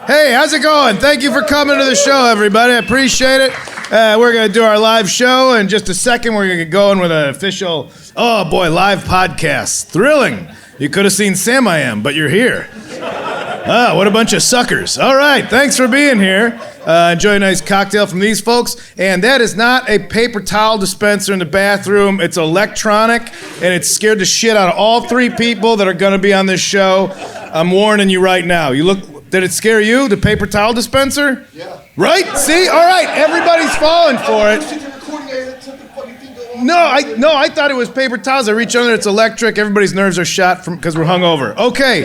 Hey, how's it going? Thank you for coming to the show, everybody. I appreciate it. We're going to do our live show in just a second. We're going to get going with an official, live podcast. Thrilling. You could have seen Sam I Am, but you're here. What a bunch of suckers. All right, thanks for being here. Enjoy a nice cocktail from these folks. And that is not a paper towel dispenser in the bathroom. It's electronic, and it scared the shit out of all three people that are going to be on this show. I'm warning you right now. Did it scare you, the paper towel dispenser? Yeah. Right? See? All right, everybody's falling for it. No, I thought it was paper towels. I reach under, it's electric. Everybody's nerves are shot because we're hungover. Okay.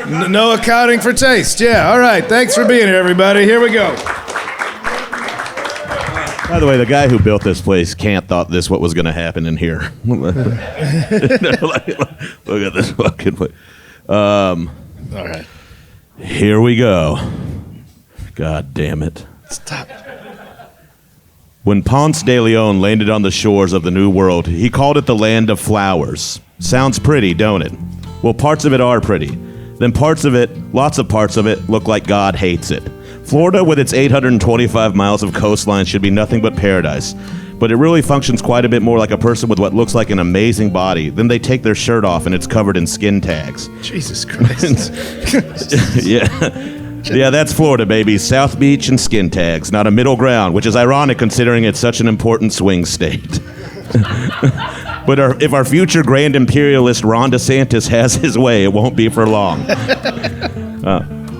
No accounting for taste. Yeah, all right. Thanks for being here, everybody. Here we go. By the way, the guy who built this place can't thought this what was going to happen in here. Look at this fucking place. All right. Here we go. God damn it. Stop. When Ponce de Leon landed on the shores of the New World, he called it the land of flowers. Sounds pretty, don't it? Well, parts of it are pretty. Then lots of parts of it, look like God hates it. Florida, with its 825 miles of coastline, should be nothing but paradise. But it really functions quite a bit more like a person with what looks like an amazing body. Then they take their shirt off and it's covered in skin tags. Jesus Christ. Yeah, that's Florida, baby. South Beach and skin tags, not a middle ground, which is ironic considering it's such an important swing state. But if our future grand imperialist Ron DeSantis has his way, it won't be for long.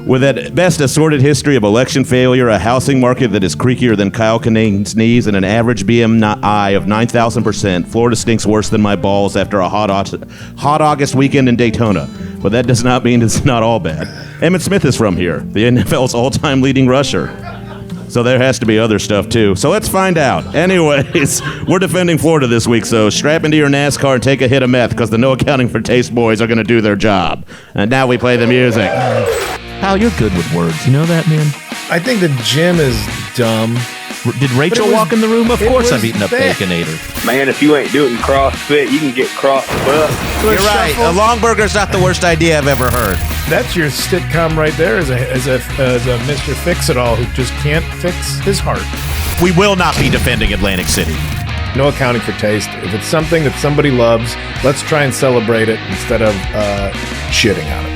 With at best a sordid history of election failure, a housing market that is creakier than Kyle Kinane's knees, and an average BMI of 9,000%, Florida stinks worse than my balls after a hot August weekend in Daytona. But that does not mean it's not all bad. Emmitt Smith is from here, the NFL's all-time leading rusher. So there has to be other stuff, too. So let's find out. Anyways, we're defending Florida this week, so strap into your NASCAR and take a hit of meth, because the No Accounting for Taste boys are going to do their job. And now we play the music. Hal, you're good with words. You know that, man? I think the gym is dumb. Did Rachel walk in the room? Of course I've eaten a Baconator. Man, if you ain't doing CrossFit, you can get crossed up. You're right. A long burger's not the worst idea I've ever heard. That's your sitcom right there as a Mr. Fix-It-All who just can't fix his heart. We will not be defending Atlantic City. No accounting for taste. If it's something that somebody loves, let's try and celebrate it instead of shitting on it.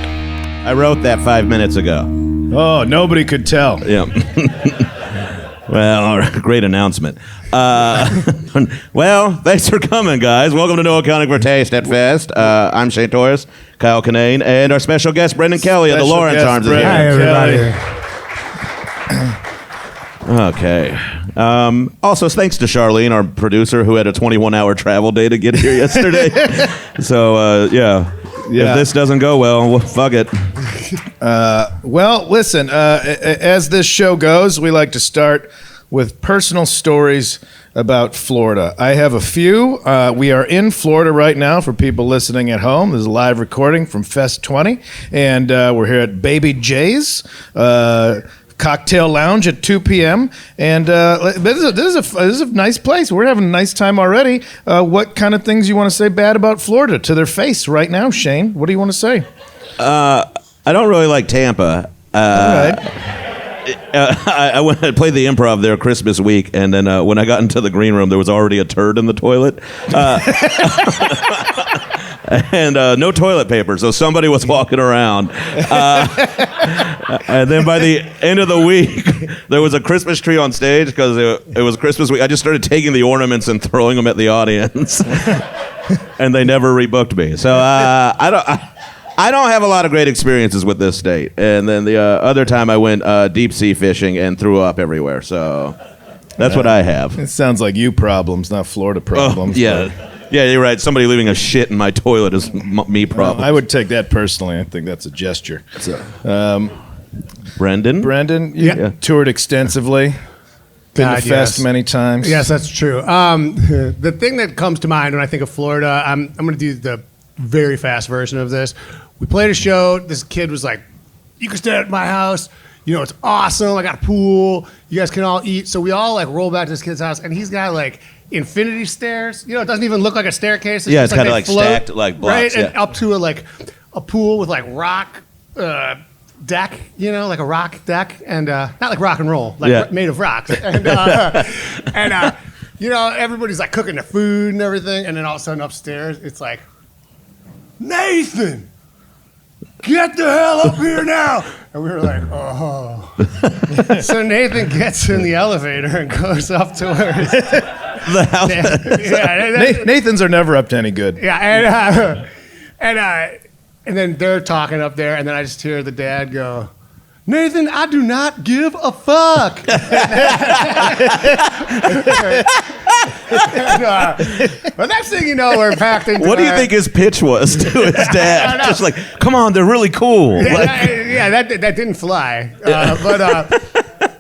I wrote that 5 minutes ago. Oh, nobody could tell. Yeah. Well, all right, great announcement. Well, thanks for coming, guys. Welcome to No Accounting for Taste at Fest. I'm Shane Torres, Kyle Kinane, and our special guest, Brendan Kelly of the Lawrence Arms. Hi, everybody. Okay. Also, thanks to Charlene, our producer, who had a 21-hour travel day to get here yesterday. So, yeah. If this doesn't go well, fuck it. Well, listen, as this show goes, we like to start with personal stories about Florida. I have a few. We are in Florida right now for people listening at home. This is a live recording from Fest 20, and we're here at Baby J's Cocktail Lounge at 2 p.m. And this is a nice place. We're having a nice time already. What kind of things you want to say bad about Florida to their face right now, Shane? What do you want to say? I don't really like Tampa. All right. I went and played the Improv there Christmas week, and then when I got into the green room, there was already a turd in the toilet. And no toilet paper, so somebody was walking around. And then by the end of the week, there was a Christmas tree on stage because it was Christmas week. I just started taking the ornaments and throwing them at the audience, and they never rebooked me. So I don't have a lot of great experiences with this state. And then the other time I went deep sea fishing and threw up everywhere. So that's what I have. It sounds like you problems, not Florida problems. Oh, yeah. Yeah, you're right. Somebody leaving a shit in my toilet is me problem. I would take that personally. I think that's a gesture. Brendan, you toured extensively. Been to Fest many times. Yes, that's true. The thing that comes to mind when I think of Florida, I'm going to do the very fast version of this. We played a show. This kid was like, "You can stay at my house. You know, it's awesome. I got a pool. You guys can all eat." So we all like roll back to this kid's house, and he's got like infinity stairs. You know, it doesn't even look like a staircase. It's kind of like stacked like blocks. Right, and up to a pool with like rock deck, like a rock deck, and not like rock and roll, like Yeah. made of rocks. And everybody's like cooking their food and everything, and then all of a sudden upstairs, it's like, Nathan, get the hell up here now. And we were like, oh. So Nathan gets in the elevator and goes up to her. The house. Nathans are never up to any good. Yeah, and then they're talking up there, and then I just hear the dad go, Nathan, I do not give a fuck. But next thing you know, we're packed into What do you think his pitch was to his dad? Just like, come on, they're really cool. that didn't fly.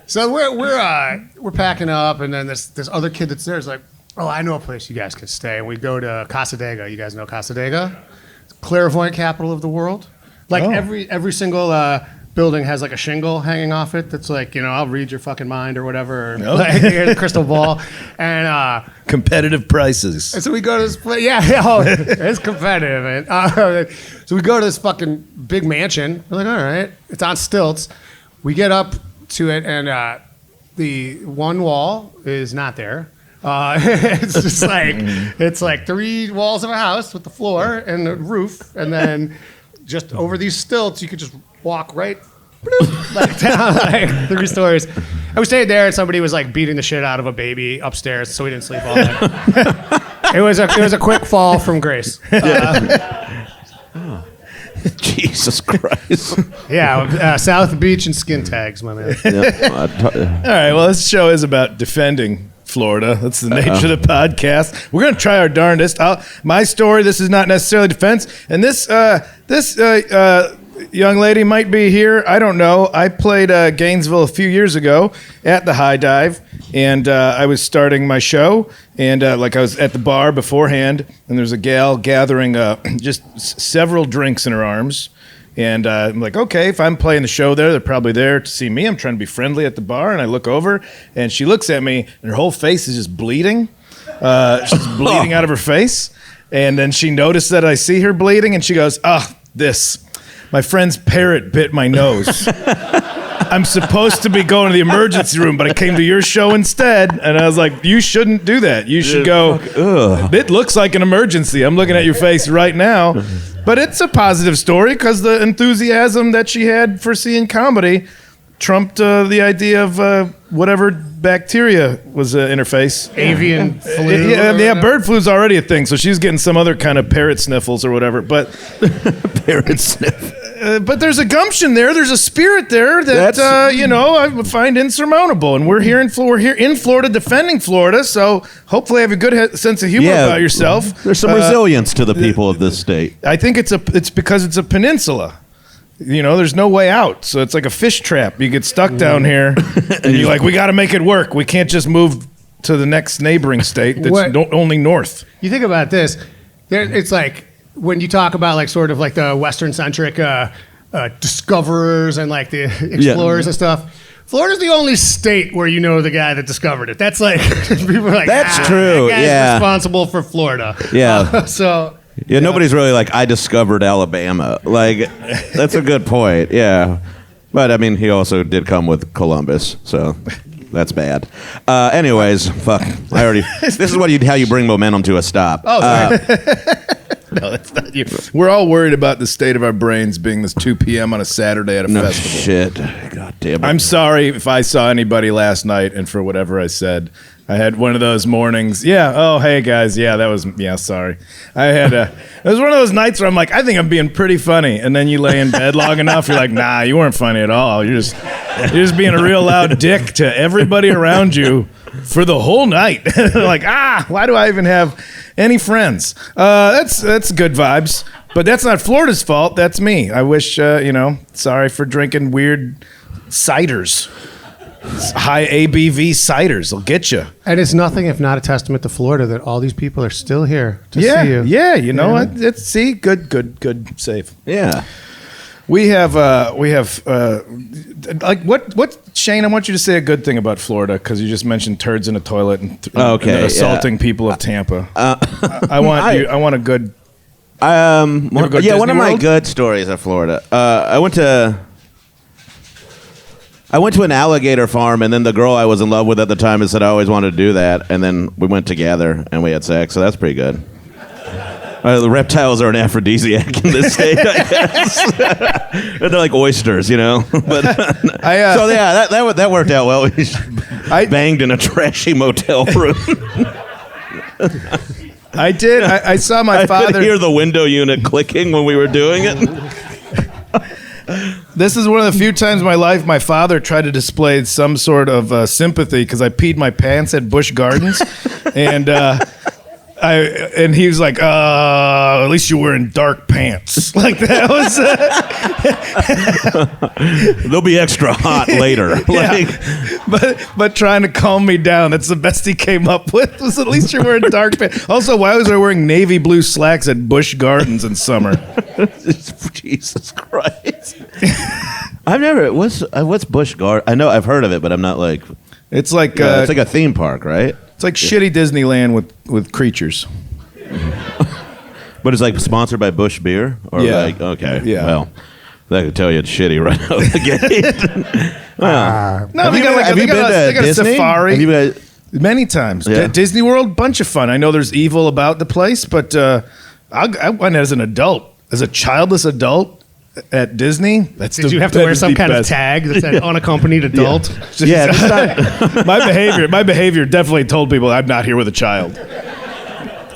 So we're packing up, and then this other kid that's there is like, oh, I know a place you guys can stay. And we go to Casadega. You guys know Casadega? Clairvoyant capital of the world. Like every single building has like a shingle hanging off it that's like, I'll read your fucking mind or whatever. Or like, the crystal ball. And competitive prices. and so we go to this place. Yeah, it's competitive. And, so we go to this fucking big mansion. We're like, all right, it's on stilts. We get up to it, and the one wall is not there. It's just like it's like 3 walls of a house with the floor and the roof, and then just over these stilts, you could just walk right like down like 3 stories. And we stayed there, and somebody was like beating the shit out of a baby upstairs, so we didn't sleep all night. It was a quick fall from grace. Jesus Christ. South Beach and skin tags, my man. All right, well, this show is about defending Florida. That's the nature of the podcast. We're going to try our darndest. My story, this is not necessarily defense. And this young lady might be here. I don't know. I played Gainesville a few years ago at the High Dive, and I was starting my show, and I was at the bar beforehand, and there's a gal gathering just several drinks in her arms. And I'm like, okay, if I'm playing the show there, they're probably there to see me. I'm trying to be friendly at the bar, and I look over, and she looks at me, and her whole face is just bleeding. She's bleeding out of her face. And then she noticed that I see her bleeding, and she goes, my friend's parrot bit my nose. I'm supposed to be going to the emergency room, but I came to your show instead. And I was like, you shouldn't do that. You should go, it looks like an emergency. I'm looking at your face right now. But it's a positive story because the enthusiasm that she had for seeing comedy trumped the idea of whatever bacteria was in her face. Avian flu. Yeah, bird flu's already a thing, so she's getting some other kind of parrot sniffles or whatever. But Parrot sniff. But there's a gumption there. There's a spirit there that I find insurmountable. And we're here in Florida defending Florida. So hopefully, I have a good sense of humor about yourself. There's some resilience to the people of this state. I think it's because it's a peninsula. There's no way out. So it's like a fish trap. You get stuck down here, and you're like, we got to make it work. We can't just move to the next neighboring state that's only north. You think about this. It's like when you talk about like sort of like the Western-centric discoverers and like the explorers and stuff. Florida's the only state where you know the guy that discovered it. That's like people are like, that's true. That guy's responsible for Florida. Yeah. Yeah, nobody's really like, I discovered Alabama. Like, that's a good point. Yeah. But I mean, he also did come with Columbus, so that's bad. Anyways, fuck. This is how you bring momentum to a stop. Oh, no, that's not you. We're all worried about the state of our brains being this 2 p.m. on a Saturday at a festival. Shit. God damn it. I'm sorry if I saw anybody last night and for whatever I said. I had one of those mornings. Yeah. Oh, hey guys. Yeah, that was. Yeah, sorry. It was one of those nights where I'm like, I think I'm being pretty funny, and then you lay in bed long enough, you're like, nah, you weren't funny at all. You're just being a real loud dick to everybody around you for the whole night. Like, why do I even have any friends? That's good vibes, but that's not Florida's fault. That's me. I wish, sorry for drinking weird ciders. High ABV ciders will get you. And it's nothing if not a testament to Florida that all these people are still here to see you. Yeah, what? Good save. Yeah. We have what Shane, I want you to say a good thing about Florida because you just mentioned turds in a toilet and assaulting people of Tampa. I want a good one of my World? good stories of Florida. I went to I went to an alligator farm, and then the girl I was in love with at the time said I always wanted to do that, and then we went together and we had sex, so that's pretty good. The reptiles are an aphrodisiac in this state, I guess. They're like oysters, you know. But so yeah, that worked out well. I banged in a trashy motel room. I did. I saw my father. I could hear the window unit clicking when we were doing it. This is one of the few times in my life my father tried to display some sort of sympathy because I peed my pants at Busch Gardens, and he was like, at least you're wearing dark pants. Like that was. They'll be extra hot later. But trying to calm me down. That's the best he came up with. Was at least you're wearing dark pants. Also, why was I wearing navy blue slacks at Busch Gardens in summer? Jesus Christ. I've never. What's Busch Garden? I know I've heard of it, but I'm not like. It's like it's like a theme park, right? It's like shitty Disneyland with creatures. But it's like sponsored by Busch Beer? Or like, okay. Yeah. Well, that could tell you it's shitty right out of the gate. No, they got a safari. Have you guys, many times. Yeah. Disney World, bunch of fun. I know there's evil about the place, but I went as an adult, as a childless adult at Disney. Did you have to wear some kind of tag that said unaccompanied adult? Yeah. My behavior definitely told people I'm not here with a child.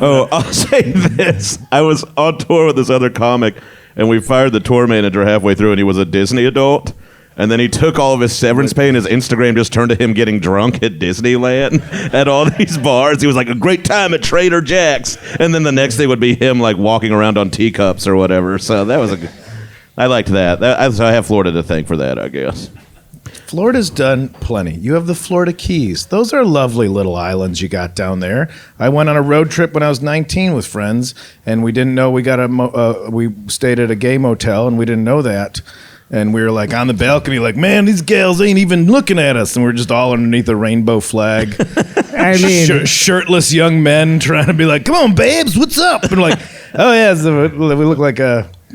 Oh, I'll say this. I was on tour with this other comic, and we fired the tour manager halfway through, and he was a Disney adult. And then he took all of his severance pay, and his Instagram just turned to him getting drunk at Disneyland at all these bars. He was like, a great time at Trader Jack's. And then the next thing would be him like walking around on teacups or whatever. So that was I liked that. So I have Florida to thank for that, I guess. Florida's done plenty. You have the Florida Keys. Those are lovely little islands you got down there. I went on a road trip when I was 19 with friends, and we didn't know we stayed at a gay motel, and we didn't know that. And we were like on the balcony, like, man, these gals ain't even looking at us. And we're just all underneath a rainbow flag. I mean, shirtless young men trying to be like, come on, babes, what's up? And we're like, oh yeah, so we look like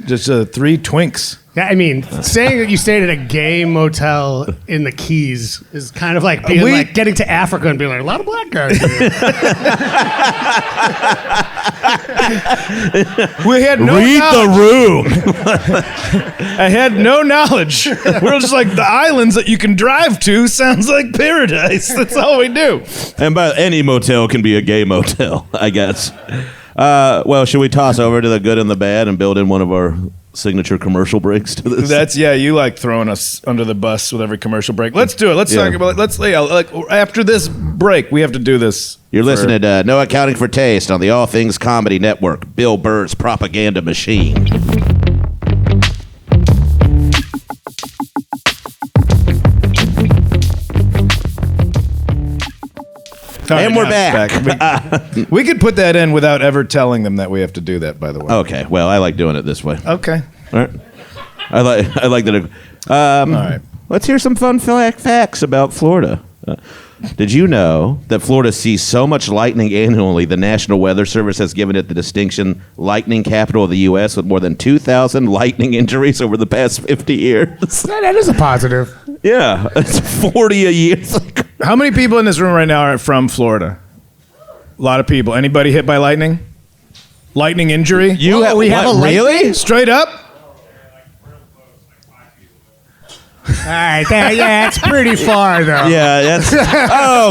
just three twinks. Yeah, I mean, saying that you stayed at a gay motel in the Keys is kind of like being like getting to Africa and being like, a lot of black guys here. We had no Read knowledge. the room. I had no knowledge. We're just like, the islands that you can drive to sounds like paradise. That's all we do. And by any motel can be a gay motel, I guess. Well, should we toss over to the good and the bad and build in one of our signature commercial breaks to this? You like throwing us under the bus with every commercial break. Let's do it. Let's talk about it. After this break, we have to do this. You're listening to No Accounting for Taste on the All Things Comedy Network, Bill Burr's propaganda machine. And we're back. We could put that in without ever telling them that we have to do that, by the way. Okay. Well, I like doing it this way. Okay. All right. I like that. All right. Let's hear some fun facts about Florida. Did you know that Florida sees so much lightning annually, the National Weather Service has given it the distinction lightning capital of the U.S. with more than 2,000 lightning injuries over the past 50 years? That is a positive. Yeah. It's 40 a year. How many people in this room right now are from Florida? A lot of people. Anybody hit by lightning? Lightning injury? We have a really? Straight up? All right, it's pretty far though. Yeah, that's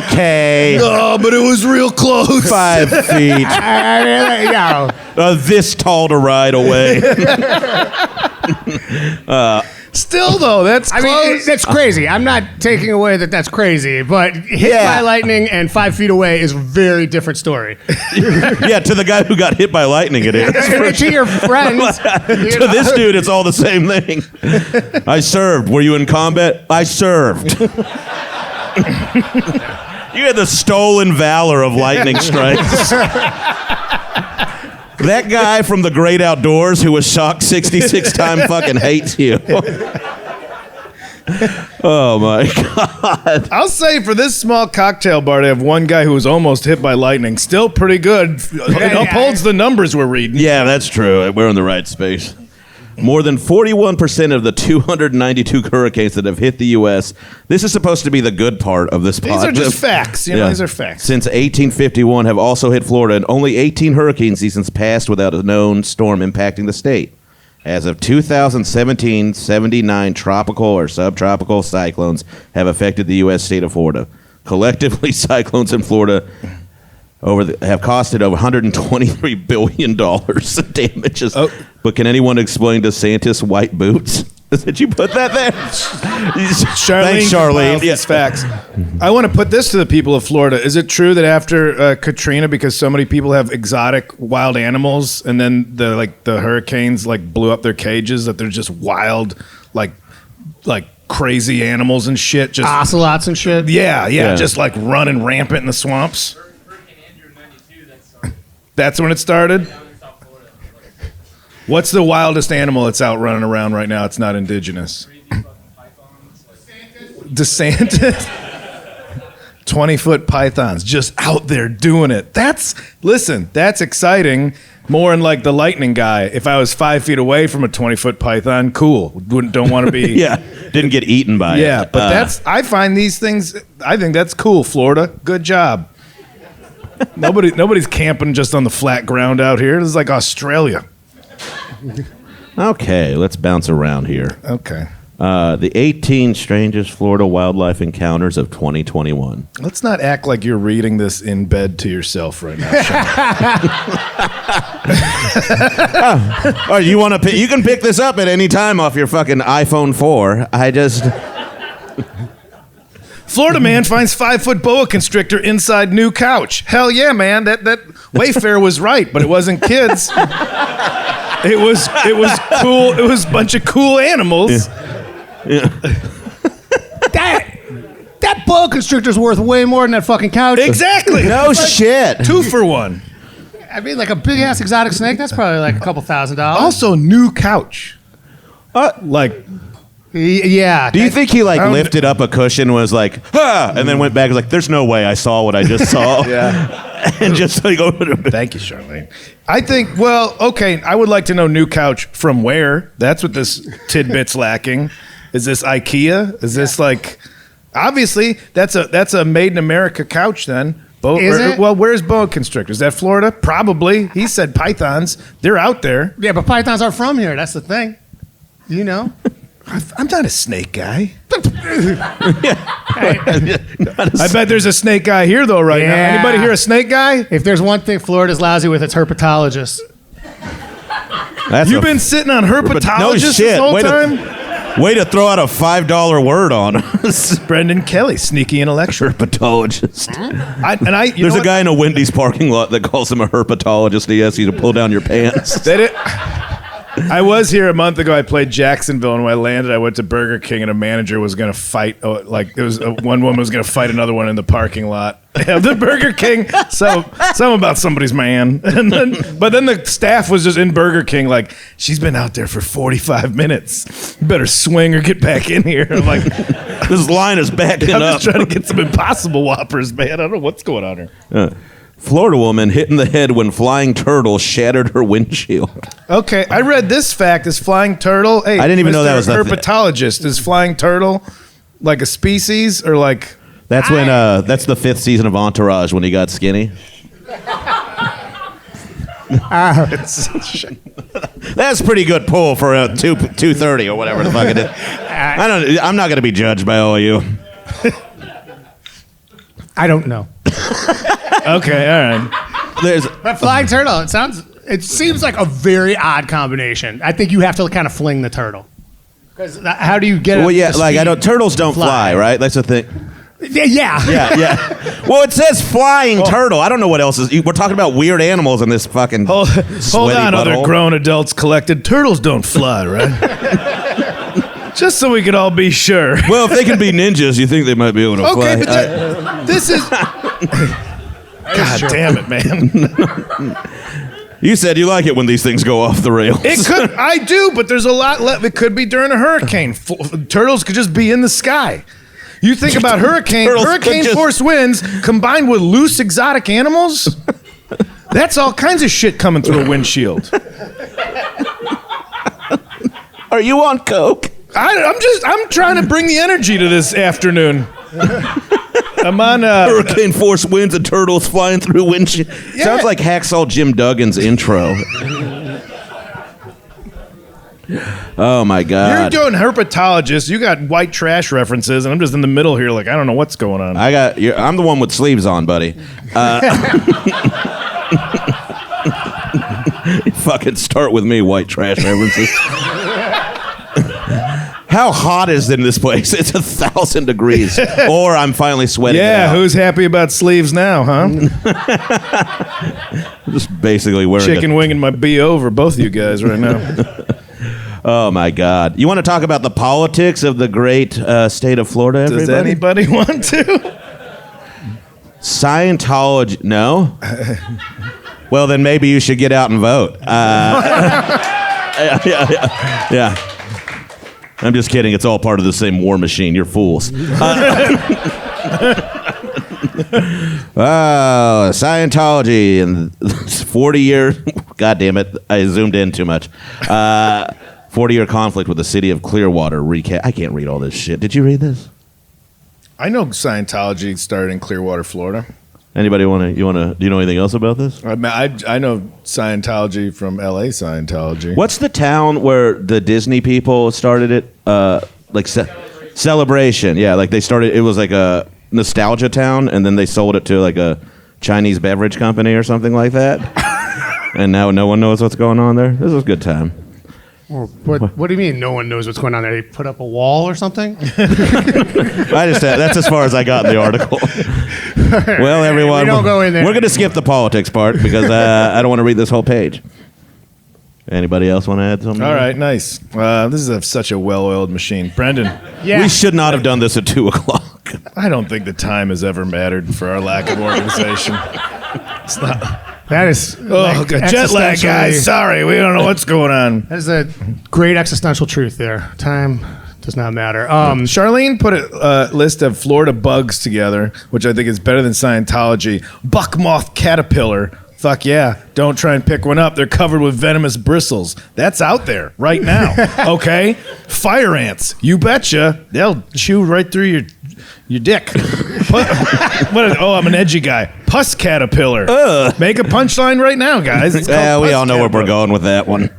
okay. Oh, but it was real close. 5 feet. This tall to ride away. Still, though, that's close. I mean, that's crazy. I'm not taking away that that's crazy, but hit by lightning and 5 feet away is a very different story. Yeah, to the guy who got hit by lightning, it is. To your friends. To this dude, it's all the same thing. I served. Were you in combat? I served. You had the stolen valor of lightning strikes. That guy from The Great Outdoors who was shocked 66 times fucking hates you. Oh, my God. I'll say for this small cocktail bar to have one guy who was almost hit by lightning, still pretty good. It upholds the numbers we're reading. Yeah, that's true. We're in the right space. More than 41% of the 292 hurricanes that have hit the U.S. This is supposed to be the good part of this These are just facts. These are facts. Since 1851 have also hit Florida, and only 18 hurricane seasons passed without a known storm impacting the state. As of 2017, 79 tropical or subtropical cyclones have affected the U.S. state of Florida. Collectively, cyclones in Florida have costed over $123 billion in damages. Oh. But can anyone explain DeSantis' white boots? Did you put that there? Thanks, Charlene. Yes, facts. I want to put this to the people of Florida. Is it true that after Katrina, because so many people have exotic wild animals, and then the hurricanes blew up their cages, that they're just wild, like crazy animals and shit, just ocelots and shit? Yeah, just running rampant in the swamps. That's when it started? What's the wildest animal that's out running around right now? It's not indigenous. DeSantis? 20-foot pythons just out there doing it. That's exciting. More in the lightning guy. If I was 5 feet away from a 20-foot python, cool. Don't want to be. Yeah, didn't get eaten by it. Yeah, but I find these things, I think that's cool, Florida. Good job. Nobody's camping just on the flat ground out here. This is like Australia. Okay, let's bounce around here. Okay. The 18 strangest Florida wildlife encounters of 2021. Let's not act like you're reading this in bed to yourself right now. Oh, you want to? You can pick this up at any time off your fucking iPhone 4. Florida man finds 5-foot boa constrictor inside new couch. Hell yeah, man. That Wayfair was right, but it wasn't kids. It was cool. It was a bunch of cool animals. Yeah. That boa constrictor's worth way more than that fucking couch. Exactly. No shit. 2 for 1. I mean, a big ass exotic snake. That's probably a couple $1,000. Also, new couch. Yeah. Do you think he lifted up a cushion, was and then went back, was there's no way I saw what I just saw. Yeah. And just over to Thank you, Charlene. I think, okay, I would like to know new couch from where. That's what this tidbit's lacking. Is this IKEA? Is this obviously that's a made in America couch then. Is it? Well, where's boa constrictor? Is that Florida? Probably. He said pythons. They're out there. Yeah, but pythons aren't from here. That's the thing. You know? I'm not a snake guy. I bet there's a snake guy here though right now. Anybody here a snake guy? If there's one thing Florida's lousy with, it's herpetologists. You've been sitting on herpetologists this whole time? Way to throw out a $5 word on us. Brendan Kelly, sneaky intellectual. Herpetologist. There's a guy in a Wendy's parking lot that calls him a herpetologist. He asks you to pull down your pants. I was here a month ago. I played Jacksonville, and when I landed, I went to Burger King, and a manager was going to fight. One woman was going to fight another one in the parking lot. The Burger King, something about somebody's man. But then the staff was just in Burger King, she's been out there for 45 minutes. You better swing or get back in here. I'm like, this line is backing up. I'm just trying to get some Impossible Whoppers, man. I don't know what's going on here. Florida woman hit in the head when flying turtle shattered her windshield. Okay, I read this fact. Is flying turtle? Hey, I didn't even know that was a herpetologist. Is flying turtle like a species or like? That's when that's the 5th season of Entourage when he got skinny. That's pretty good pull for a 230 or whatever the fuck it is. I'm not going to be judged by all of you. I don't know. Okay, all right. But flying turtle. It seems like a very odd combination. I think you have to kind of fling the turtle. Because how do you get? Well, yeah, turtles don't fly, right? That's the thing. Yeah. Well, it says flying turtle. I don't know what else is. We're talking about weird animals in this fucking. Hold on, other grown adults collected. Turtles don't fly, right? Just so we could all be sure. Well, if they can be ninjas, you think they might be able to fly. Okay, but this is. God damn it, man. You said you like it when these things go off the rails. I do, but there's a lot left. It could be during a hurricane. Turtles could just be in the sky. You think about hurricane force winds combined with loose exotic animals? That's all kinds of shit coming through a windshield. Are you on coke? I'm trying to bring the energy to this afternoon. I'm on hurricane force winds and turtles flying through windshield. Yeah. Sounds like Hacksaw Jim Duggan's intro. Oh my God! You're doing herpetologist. You got white trash references, and I'm just in the middle here, like I don't know what's going on. I'm the one with sleeves on, buddy. Fucking start with me, white trash references. How hot is it in this place? It's 1,000 degrees. Or I'm finally sweating. Yeah, who's happy about sleeves now, huh? Just basically wearing chicken winging my BO for both of you guys right now. Oh my God! You want to talk about the politics of the great state of Florida? Everybody? Does anybody want to? Scientology? No. Well, then maybe you should get out and vote. Yeah. I'm just kidding. It's all part of the same war machine. You're fools. Scientology and 40 year. God damn it! I zoomed in too much. 40-year conflict with the city of Clearwater. I can't read all this shit. Did you read this? I know Scientology started in Clearwater, Florida. Anybody do you know anything else about this? I know Scientology from LA Scientology. What's the town where the Disney people started it? Celebration. Yeah, like they started, it was like a nostalgia town, and then they sold it to like a Chinese beverage company or something like that. And now no one knows what's going on there. This was a good time. What do you mean no one knows what's going on there? They put up a wall or something? That's as far as I got in the article. Well, everyone, we don't go in there. We're going to skip the politics part because I don't want to read this whole page. Anybody else want to add something? All right, nice. This is such a well-oiled machine. Brendan. Yeah. We should not have done this at 2:00. I don't think the time has ever mattered for our lack of organization. It's not. That is jet lag, guys. Sorry, we don't know what's going on. That is a great existential truth there. Time does not matter. Charlene put a list of Florida bugs together, which I think is better than Scientology. Buck moth caterpillar. Fuck yeah. Don't try and pick one up. They're covered with venomous bristles. That's out there right now. Okay? Fire ants. You betcha. They'll chew right through your dick. I'm an edgy guy. Pus caterpillar. Make a punchline right now, guys. It's called we pus all know where caterpillar. we're going with that one.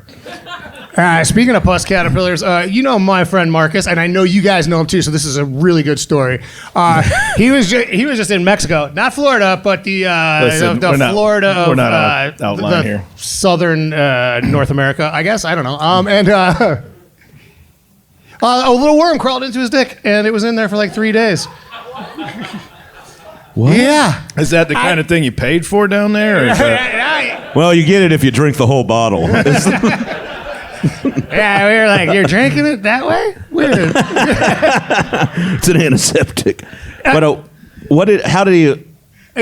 Speaking of pus caterpillars, you know my friend Marcus, and I know you guys know him too. So this is a really good story. He was just in Mexico, not Florida, but the Florida of we're not outline here. Southern North America, I guess. I don't know. And a little worm crawled into his dick, and it was in there for like 3 days. What? Yeah. Is that the kind of thing you paid for down there? Or is that... Well, you get it if you drink the whole bottle. Yeah, we were like, you're drinking it that way? Weird. It's an antiseptic. But how did he?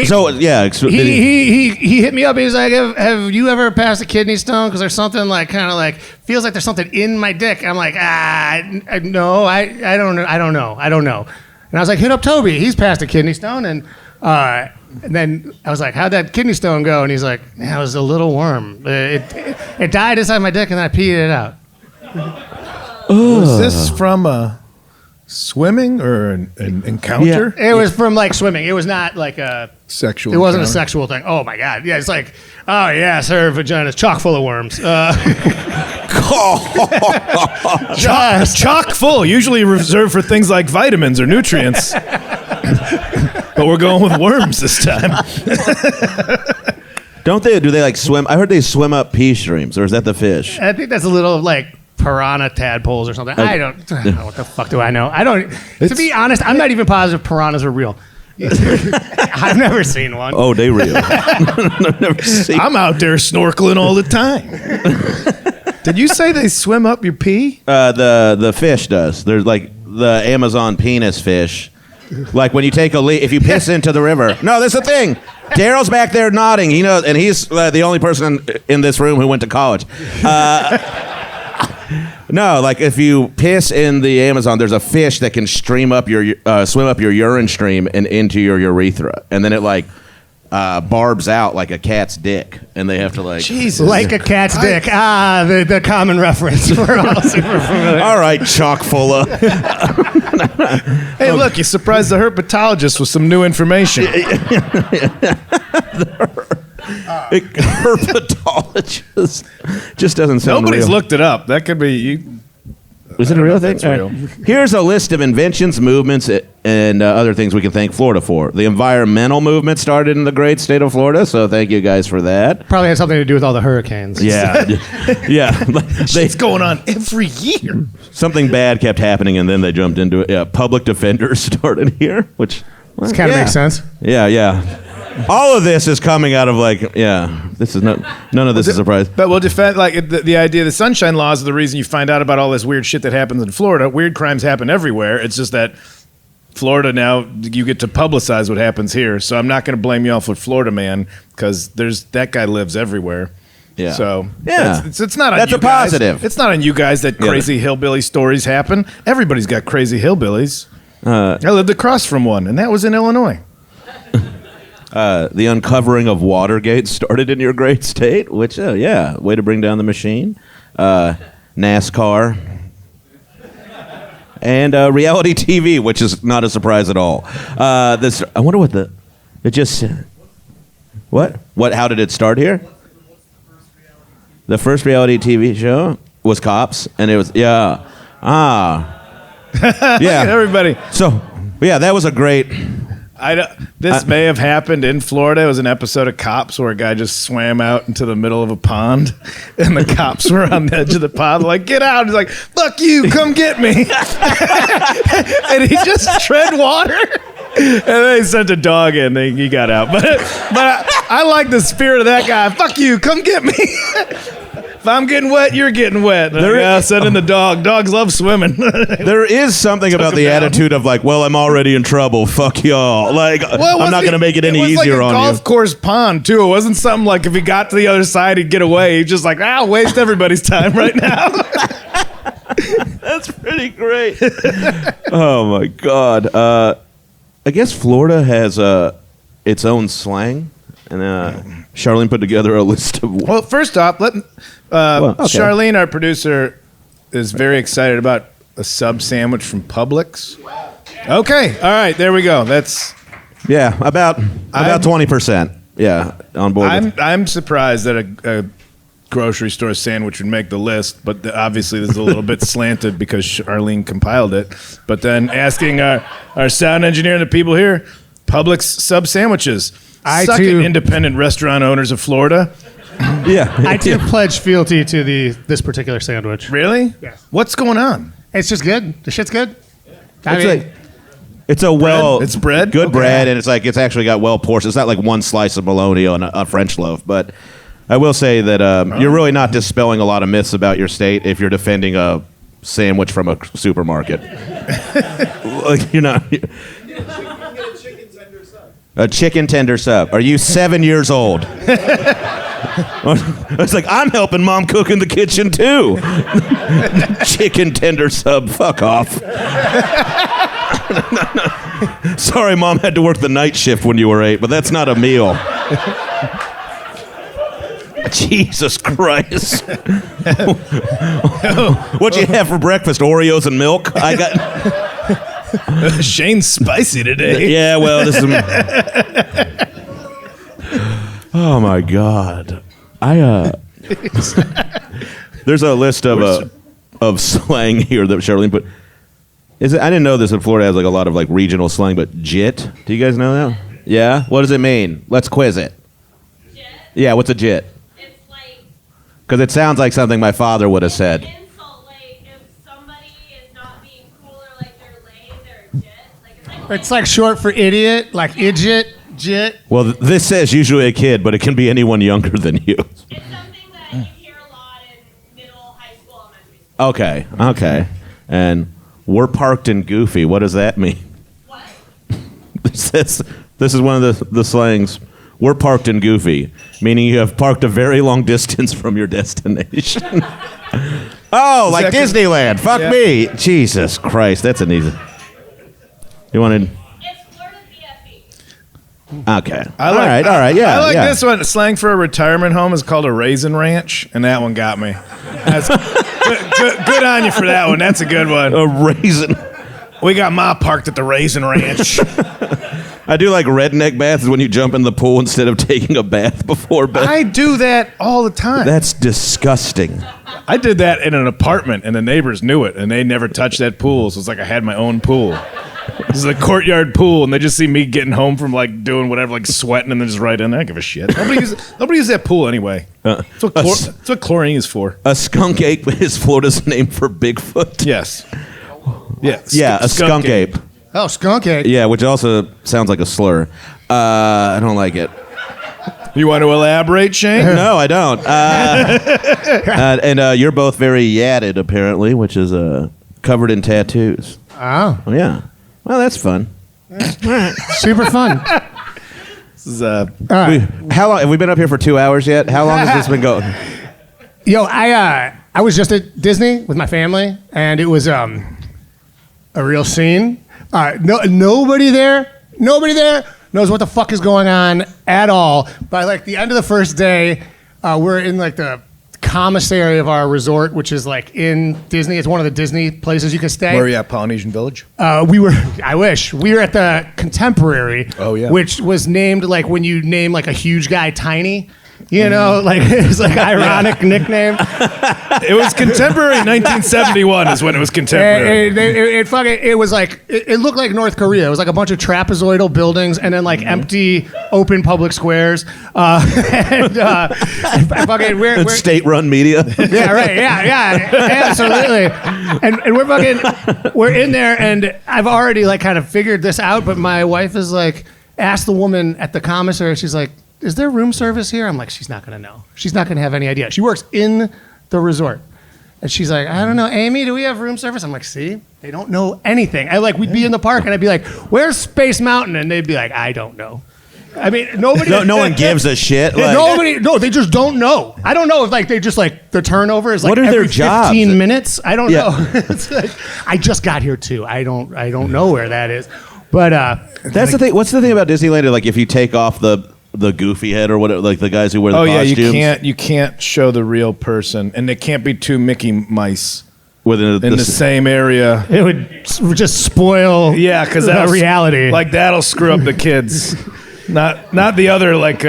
So yeah, he hit me up. He was like, "Have you ever passed a kidney stone? Because there's something like kind of like feels like there's something in my dick." I'm like, no, I don't know. And I was like, hit up Toby. He's passed a kidney stone, and then I was like, how'd that kidney stone go? And he's like, it was a little worm. It died inside my dick, and I peed it out. Was this from swimming or an encounter? Yeah, it was from like swimming. It was not like a sexual. It wasn't encounter. a sexual thing. Oh my God! Yeah, it's like, oh yes, her vagina's chock full of worms. Chock full. Usually reserved for things like vitamins or nutrients. But we're going with worms this time. Do they like swim? I heard they swim up pea streams, or is that the fish? I think that's a little like piranha tadpoles or something. I don't know. What the fuck do I know? To be honest, I'm not even positive piranhas are real. I've never seen one. Oh, they real. I've never seen. I'm out there snorkeling all the time. Did you say they swim up your pee? The fish does. There's like the Amazon penis fish. Like when you take a leak, if you piss into the river. No, that's the thing. Daryl's back there nodding. He knows, and he's the only person in this room who went to college. No, like if you piss in the Amazon, there's a fish that can swim up your urine stream and into your urethra, and then it like barbs out like a cat's dick, and they have to like. Jesus. Like a cat's dick. The common reference. We're all super familiar. All right, chock full of. Hey, look, you surprised the herpetologist with some new information. Herpetologist just doesn't sound Nobody's real. looked it up. That could be you. Is it a real thing? That's real. Here's a list of inventions, movements, and other things we can thank Florida for. The environmental movement started in the great state of Florida, so thank you guys for that. Probably has something to do with all the hurricanes. Yeah, yeah. It's going on every year. Something bad kept happening, and then they jumped into it. Yeah, public defenders started here, which This kind of makes sense. Yeah, yeah. All of this is coming out of this is none of this is a surprise. But we'll defend the idea of the sunshine laws are the reason you find out about all this weird shit that happens in Florida. Weird crimes happen everywhere. It's just that Florida now you get to publicize what happens here. So I'm not going to blame y'all for Florida man because that guy lives everywhere. Yeah. So yeah, it's not on that's you a positive. Guys. It's not on you guys that crazy hillbilly stories happen. Everybody's got crazy hillbillies. I lived across from one, and that was in Illinois. The uncovering of Watergate started in your great state, which, way to bring down the machine. NASCAR. And reality TV, which is not a surprise at all. I wonder what how did it start here? The first reality TV show was Cops, and it was, yeah. Everybody. So, yeah, that was a great... This may have happened in Florida. It was an episode of Cops where a guy just swam out into the middle of a pond, and the cops were on the edge of the pond, like, "Get out!" He's like, "Fuck you, come get me!" And he just tread water. And then he sent a dog in. He got out. But I like the spirit of that guy. Fuck you, come get me. If I'm getting wet, you're getting wet. Send in the dog. Dogs love swimming. There is something about the attitude of well, I'm already in trouble. Fuck y'all. I'm not going to make it any easier on you. It was like a golf course pond, too. It wasn't something like if he got to the other side, he'd get away. He's just like, I'll waste everybody's time right now. That's pretty great. Oh, my God. I guess Florida has its own slang. And Charlene put together a list of... Well, first off, Charlene, our producer, is very excited about a sub sandwich from Publix. Okay, all right, there we go. That's... Yeah, about 20%. Yeah, on board. I'm surprised that a grocery store sandwich would make the list, but obviously this is a little bit slanted because Charlene compiled it. But then asking our sound engineer and the people here, Publix sub sandwiches. Suck it, independent restaurant owners of Florida. Yeah. I too pledge fealty to this particular sandwich. Really? Yes. What's going on? It's just good. The shit's good. It's It's bread? Good bread, and it's actually got well portioned. It's not like one slice of bologna on a French loaf, but I will say that you're really not dispelling a lot of myths about your state if you're defending a sandwich from a supermarket. You're not... A chicken tender sub. Are you 7 years old? It's like, I'm helping Mom cook in the kitchen, too. Chicken tender sub. Fuck off. Sorry, Mom had to work the night shift when you were 8, but that's not a meal. Jesus Christ. What'd you have for breakfast? Oreos and milk? I got... Shane's spicy today. Yeah, well, this is... Oh, my God. There's a list of slang here that Charlene put. I didn't know this in Florida has a lot of regional slang, but jit. Do you guys know that? Yeah? What does it mean? Let's quiz it. Jit? Yeah, what's a jit? It's like... Because it sounds like something my father would have said. Insult, if somebody is not being cool or they're lame, they're a jit. It's like short for idiot, like idjit, jit. Well, this says usually a kid, but it can be anyone younger than you. It's something that you hear a lot in middle, high school, elementary school. Okay. And we're parked in Goofy. What does that mean? What? This is one of the slangs. We're parked in Goofy, meaning you have parked a very long distance from your destination. Oh, like Disneyland. Fuck me. Jesus Christ, that's an easy... You wanted... It's Florida BFE. Okay. I all right. Yeah. I like yeah. this one. Slang for a retirement home is called a raisin ranch, and that one got me. That's good on you for that one. That's a good one. A raisin. We got Ma parked at the raisin ranch. I do like redneck baths when you jump in the pool instead of taking a bath before bed. I do that all the time. That's disgusting. I did that in an apartment, and the neighbors knew it, and they never touched that pool. So it's like I had my own pool. This is a courtyard pool, and they just see me getting home from like doing whatever, like sweating, and then just right in there. I don't give a shit. Nobody uses that pool anyway. That's what chlorine is for. A skunk ape is Florida's name for Bigfoot. Yes. Yeah. Yeah, a skunk ape. Oh, skunk egg. Yeah, which also sounds like a slur. I don't like it. You want to elaborate, Shane? No, I don't. And you're both very yadded, apparently, which is covered in tattoos. Oh. Oh, yeah. Well, that's fun. Super fun. This is, How long have we been up here for 2 hours yet? How long has this been going? Yo, I was just at Disney with my family, and it was a real scene. Nobody there knows what the fuck is going on at all. By like the end of the first day, we're in like the commissary of our resort, which is like in Disney. It's one of the Disney places you can stay. where are you at? Polynesian Village? I wish. We were at the Contemporary, Oh, yeah. which was named like when you name like a huge guy Tiny. You know, like it's like ironic nickname. It was Contemporary 1971 is when it was Contemporary. It was like it looked like North Korea. It was like a bunch of trapezoidal buildings and then like empty open public squares. We're State-run media. yeah, right. Yeah, absolutely. And we're in there, and I've already like kind of figured this out. But my wife is like, asked the woman at the commissary. She's like, "Is there room service here?" I'm like, she's not gonna know. She's not gonna have any idea. She works in the resort, and she's like, "I don't know, Amy, do we have room service?" I'm like, "See, they don't know anything." We'd be in the park, and I'd be like, "Where's Space Mountain?" And they'd be like, "I don't know." I mean, nobody. No one gives a shit. Like, No, they just don't know. I don't know if like they just like the turnover is like What are every their jobs? 15 minutes. I don't Yeah. know. It's like, I just got here too. I don't know where that is. But that's the thing. What's the thing about Disneyland? Like, if you take off the goofy head or whatever, like the guys who wear the costumes. you can't show the real person, and they can't be two Mickey mice within in the same area. it would just spoil. Yeah, because that reality. Like that'll screw up the kids. Not the other like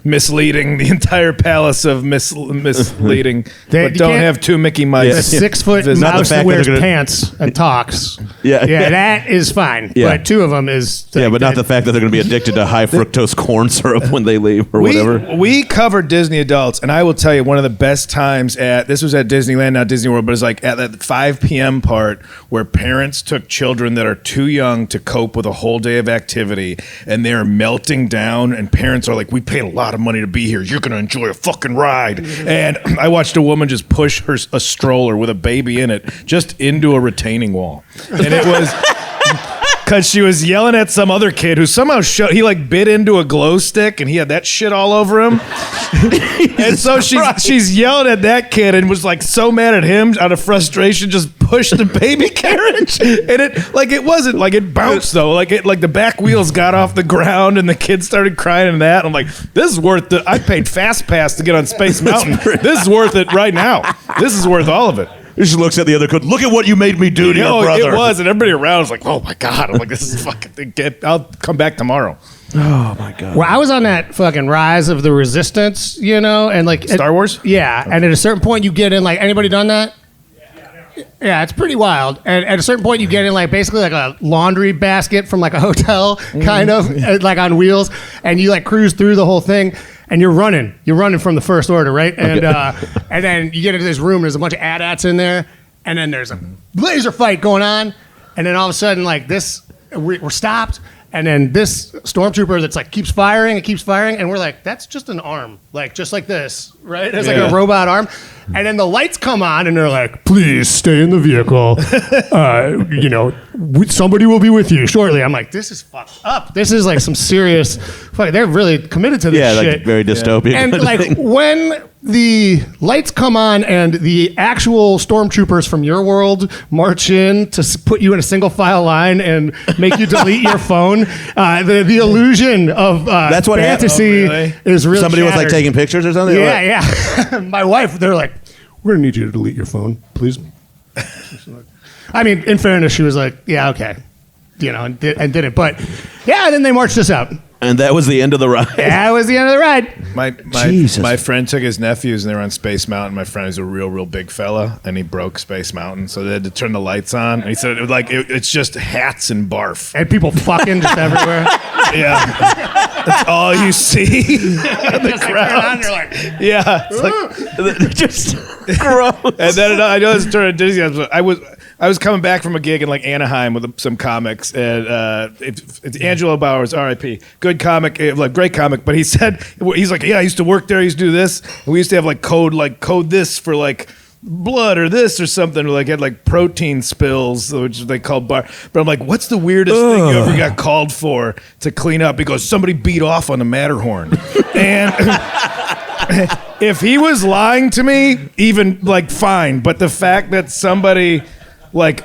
misleading the entire palace of misleading. But You don't can't- have two Mickey mice. A 6 foot It's not the mouse fact that that wears they're gonna- pants and talks. Yeah. That is fine. Yeah. But two of them is. Yeah, but not the fact that they're going to be addicted to high fructose corn syrup when they leave or whatever. We covered Disney adults, and I will tell you one of the best times this was at Disneyland, not Disney World, but it's like at that 5 p.m. part where parents took children that are too young to cope with a whole day of activity, and they're melting down, and parents are like, "We paid a lot of money to be here. You're going to enjoy a fucking ride." And I watched a woman just push a stroller with a baby in it just into a retaining wall. And it was... Because she was yelling at some other kid who somehow he like bit into a glow stick and he had that shit all over him. And so she's yelling at that kid and was like so mad at him out of frustration, just pushed the baby carriage. And it wasn't like it bounced though. Like the back wheels got off the ground and the kid started crying and that. I'm like, this is worth it. I paid Fast Pass to get on Space Mountain. This is worth it right now. This is worth all of it. He just looks at the other kid. Look at what you made me do to your brother. It was, and everybody around was like, "Oh my god!" I'm like, "This is fucking." I'll come back tomorrow. Oh my god. Well, I was on that fucking Rise of the Resistance, and like Star Wars. Yeah, and at a certain point you get in like anybody done that? Yeah, it's pretty wild. And at a certain point you get in like basically like a laundry basket from like a hotel, kind of like on wheels, and you like cruise through the whole thing. And you're running from the First Order, right? And and then you get into this room. There's a bunch of AT-ATs in there, and then there's a laser fight going on. And then all of a sudden, like we're stopped. And then this stormtrooper that's like keeps firing, and we're like, that's just an arm, like just like this, right? It's like a robot arm. And then the lights come on, and they're like, please stay in the vehicle. Somebody will be with you shortly. I'm like, this is fucked up. This is like some serious. They're really committed to this shit. Like very dystopian. And kind of like thing. when the lights come on and the actual stormtroopers from your world march in to put you in a single file line and make you delete your phone. The illusion of That's what fantasy is really Somebody was like shattered. taking pictures or something? Yeah. My wife, they're like, we're going to need you to delete your phone, please. I mean, in fairness, she was like, yeah, okay. And did it. But yeah, then they marched us out. And that was the end of the ride. That was the end of the ride. Jesus. My friend took his nephews and they were on Space Mountain. My friend is a real big fella and he broke Space Mountain, so they had to turn the lights on. And he said it's just hats and barf. And people fucking just everywhere. Yeah, that's all you see. The crowd. Yeah, it's like Just gross. and then I know it's turned into Disney. But I was coming back from a gig in like Anaheim with some comics, and it's Angelo Bowers, R.I.P. Good comic, like great comic. But he's like, yeah, I used to work there. I used to do this. And we used to have like code this for like blood or this or something. Or like had like protein spills, which they called bar. But I'm like, what's the weirdest thing you ever got called for to clean up? He goes, somebody beat off on the Matterhorn, and. If he was lying to me, even like fine, but the fact that somebody, like,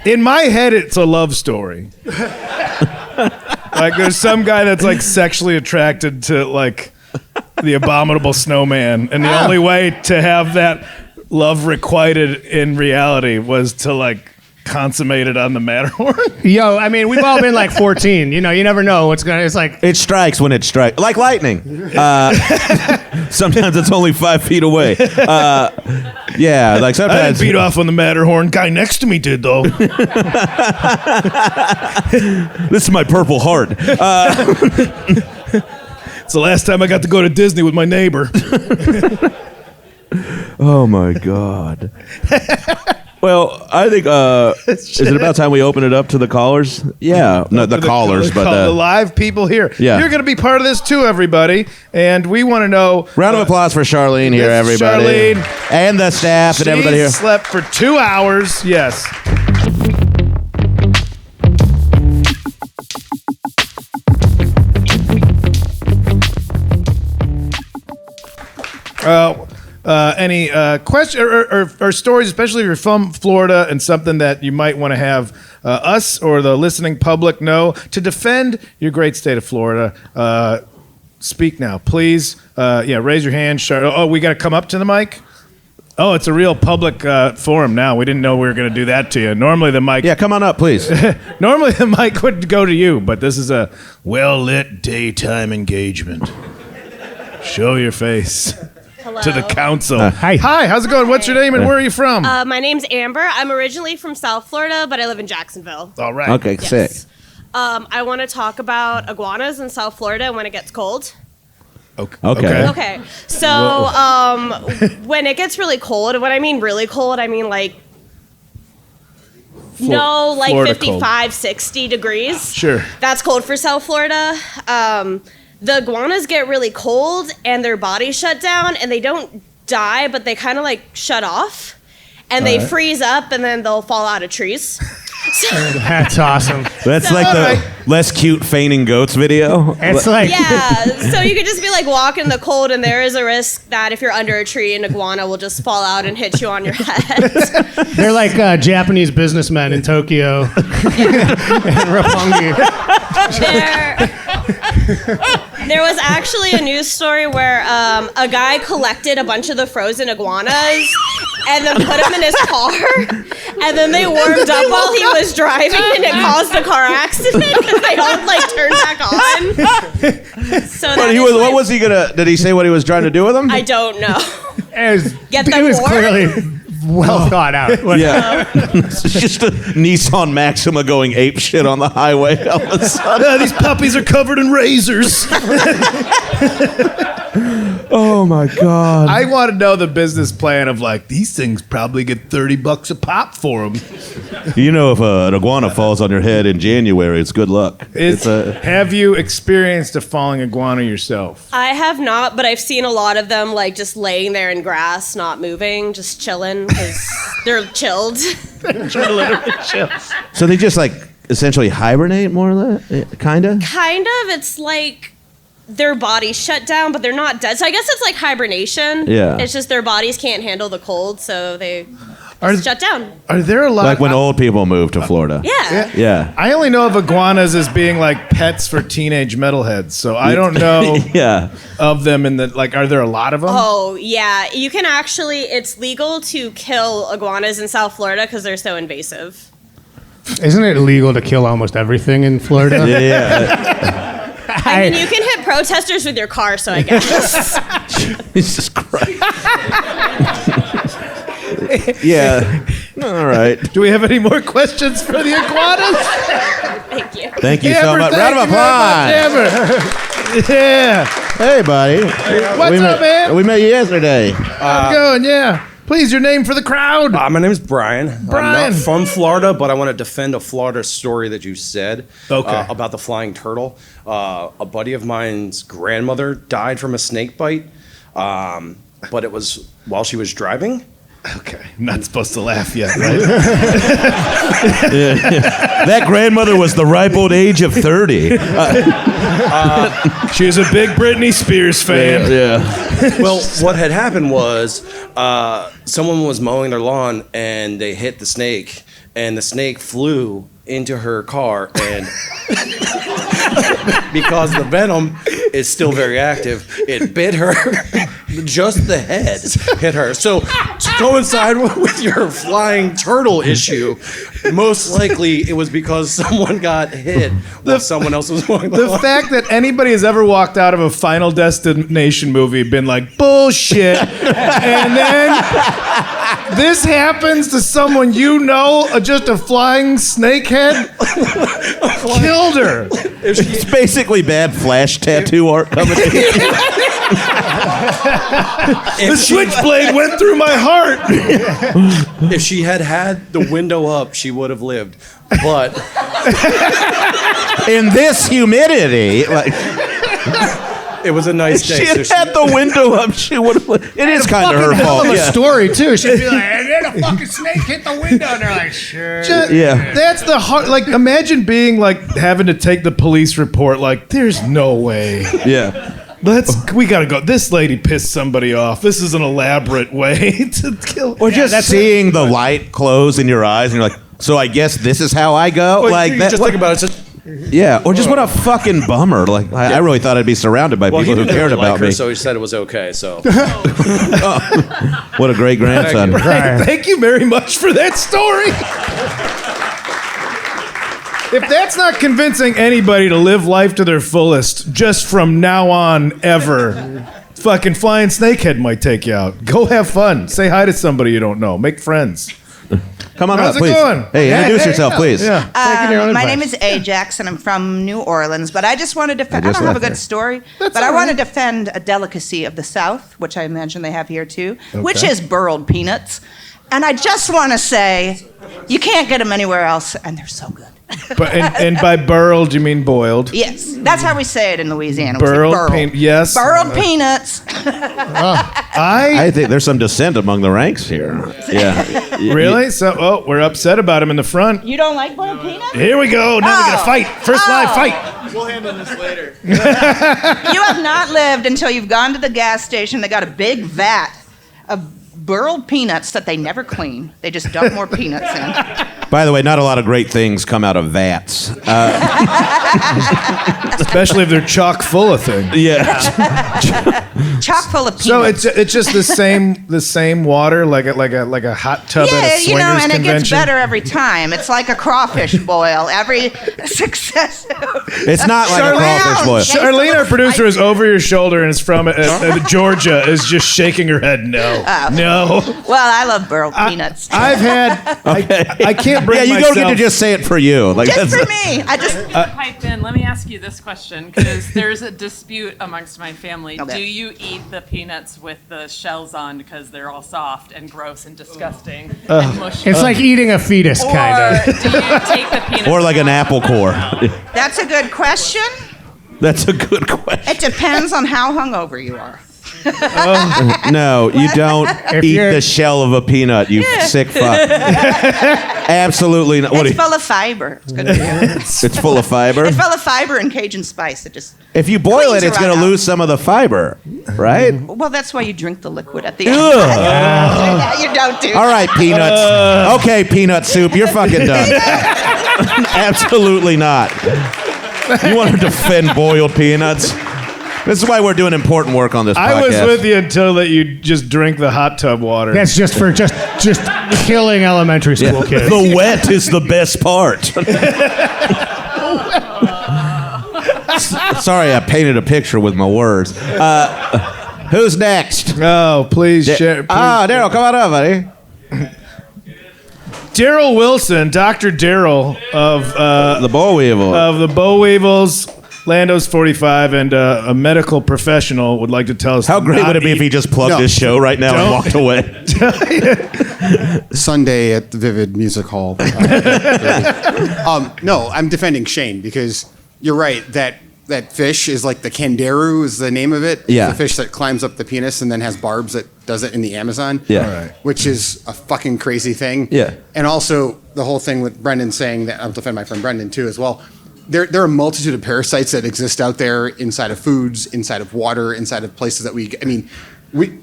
in my head, it's a love story. Like, there's some guy that's like sexually attracted to like the abominable snowman, and the only way to have that love requited in reality was to like consummate it on the Matterhorn. Yo, I mean, we've all been like 14. You never know what's going to, it's like. It strikes when it strikes. Like lightning. Sometimes it's only 5 feet away. Yeah, like I sometimes. didn't beat off on the Matterhorn. Guy next to me did, though. This is my Purple Heart. It's the last time I got to go to Disney with my neighbor. Oh, my God. Well, I think, is it about time we open it up to the callers? Yeah, no, the callers, but the live people here. Yeah. You're going to be part of this too, everybody. And we want to know. round of applause for Charlene here, Yes, everybody. Charlene. And the staff and everybody here. Slept for 2 hours. Yes. Any question or stories, especially if you're from Florida, and something that you might want to have us or the listening public know to defend your great state of Florida? Speak now, please. Raise your hand. Oh, we got to come up to the mic. Oh, it's a real public forum now. We didn't know we were going to do that to you. Normally the mic. Yeah, come on up, please. Normally the mic would go to you, but this is a well-lit daytime engagement. Show your face. Hello. To the council. Hi. Hi, how's it going? What's your name and where are you from? My name's Amber. I'm originally from South Florida, but I live in Jacksonville. All right. Okay, sick. Yes. I want to talk about iguanas in South Florida and when it gets cold. Okay. Okay. So, when it gets really cold, and when I mean really cold, I mean like Florida 55, cold. 60 degrees. Sure. That's cold for South Florida. The iguanas get really cold and their bodies shut down, and they don't die, but they kind of like shut off, and they freeze up, and then they'll fall out of trees. That's awesome. That's like the less cute fainting goats video. It's like. Yeah, so you could just be like walking in the cold, and there is a risk that if you're under a tree, an iguana will just fall out and hit you on your head. They're like Japanese businessmen in Tokyo. And Roppongi. There was actually a news story where a guy collected a bunch of the frozen iguanas and then put them in his car, and then they warmed up while he was driving, and it caused a car accident because they all like turned back on. So But what was he gonna? Did he say what he was trying to do with them? I don't know. Get It them was more? clearly well thought out. Yeah, it's just a Nissan Maxima going ape shit on the highway all of a sudden. These puppies are covered in razors. Oh my God! I want to know the business plan of like, these things probably get $30 a pop for them. You know, if an iguana falls on your head in January, it's good luck. Have you experienced a falling iguana yourself? I have not, but I've seen a lot of them like just laying there in grass, not moving, just chilling because they're chilled. Literally chill. So they just like essentially hibernate more or less, kinda. Kind of. It's like their bodies shut down, but they're not dead. So I guess it's like hibernation. Yeah. It's just their bodies can't handle the cold, so they shut down. Are there a lot? Like when old people move to Florida. Yeah. Yeah. I only know of iguanas as being like pets for teenage metalheads, so I don't know Yeah. of them. In the like, are there a lot of them? Oh, yeah. You can actually, it's legal to kill iguanas in South Florida because they're so invasive. Isn't it illegal to kill almost everything in Florida? Yeah. I mean, you can hit protesters with your car, so I guess. Jesus Christ. Yeah. All right. Do we have any more questions for the iguanas? Thank you. Thank you so Amber, much. thank Round of you very applause. much, Amber. Yeah. Hey, buddy. What's we up, man? We met you yesterday. How's it going? Yeah. Please, your name for the crowd. My name is Brian. Brian. I'm not from Florida, but I want to defend a Florida story that you said about the flying turtle. A buddy of mine's grandmother died from a snake bite, but it was while she was driving. Okay, I'm not supposed to laugh yet, right? That grandmother was the ripe old age of 30. She was a big Britney Spears fan. Yeah. Well, what had happened was someone was mowing their lawn and they hit the snake, and the snake flew into her car, and because the venom is still very active, it bit her. Just the head hit her. So to coincide with your flying turtle issue, most likely it was because someone got hit while someone else was mowing the The lawn. fact that anybody has ever walked out of a Final Destination movie been like, bullshit, and then this happens to someone you know, just a flying snakehead, killed her. It's basically bad flash tattoo art coming in. The switchblade went through my heart. If she had had the window up, she would have lived. But In this humidity, like, it was a nice day. she had so had the window up, she would have. It is kind of her fault. Of a Yeah. story too. She'd be like, and then a fucking snake hit the window, and they're like, sure. Yeah. That's the hard. Like, imagine being like having to take the police report. Like, there's no way. Yeah. We gotta go. This lady pissed somebody off. This is an elaborate way to kill. Or just seeing the light close in your eyes, and you're like, so I guess this is how I go? Well, like you that. just think about it. It's just, Yeah, or just what a fucking bummer. Like, I really thought I'd be surrounded by well, he people who didn't cared really like about her, me. so he said it was okay. So What a great grandson. Thank you very much for that story. If that's not convincing anybody to live life to their fullest, just from now on, ever, fucking flying snakehead might take you out. Go have fun. Say hi to somebody you don't know. Make friends. Come on How's up, it please. going? Hey, introduce yourself, please. Yeah. Taking your own My advice. name is Ajax, and I'm from New Orleans. But I just want to defend. I just don't have a left good there. story, That's but I all want to right. defend a delicacy of the South, which I imagine they have here too, which is burled peanuts. And I just want to say, you can't get them anywhere else, and they're so good. But, and by burled, you mean boiled? Yes, that's how we say it in Louisiana. We say Burled yes. Burled peanuts. I think there's some dissent among the ranks here. Yeah. Really? So, we're upset about him in the front. You don't like boiled peanuts? Here we go. Now we're gonna fight. First live fight. You have not lived until you've gone to the gas station. They got a big vat of burled peanuts that they never clean. They just dump more peanuts in. By the way, not a lot of great things come out of vats. Especially if they're chock full of things. Yeah. Chock full of peanuts. So it's just the same water, like a hot tub at a Yeah, swingers you know, and it convention. gets better every time. It's like a crawfish boil. Every successive. It's not like a crawfish boil. Charlene, our producer, is over your shoulder and is from Georgia. Is just shaking her head. No, no. Well, I love burled peanuts. I've had. I can't bring Yeah, you myself. don't get to just say it for you. Like just that's for me. I just. Pipe in. Let me ask you this question because there's a dispute amongst my family. Okay. Do you eat the peanuts with the shells on because they're all soft and gross and disgusting and mushy? It's like eating a fetus, or kind of. do you take the peanuts or like an apple core. That's a good question. That's a good question. It depends on how hungover you are. No, you don't eat you're- the shell of a peanut, you sick fuck. Absolutely not. It's full of fiber. It's good for you. It's full of fiber? It's full of fiber and Cajun spice. It just If you boil cleans it, it's right going to out. lose some of the fiber, right? Well, that's why you drink the liquid at the end. Ugh. You don't do. All right, peanuts. Okay, peanut soup, you're fucking done. Absolutely not. You want to defend boiled peanuts? This is why we're doing important work on this podcast. I was with you until that you just drink the hot tub water. That's just for just killing elementary school kids. The wet is the best part. Sorry, I painted a picture with my words. Who's next? Oh, please share. Daryl, come on up, buddy. Daryl Wilson, Dr. Daryl of The boll weevil. of the Boll Weevils, Lando's 45, and a medical professional would like to tell us. How great would it be if he just plugged his show right now and walked away? Sunday at the Vivid Music Hall. No, I'm defending Shane because you're right. That fish is like the kangaroo is the name of it. Yeah. It's the fish that climbs up the penis and then has barbs that does it in the Amazon. Yeah. All right. Which is a fucking crazy thing. Yeah. And also the whole thing with Brendan saying that, I'll defend my friend Brendan too as well. There are a multitude of parasites that exist out there inside of foods, inside of water, inside of places that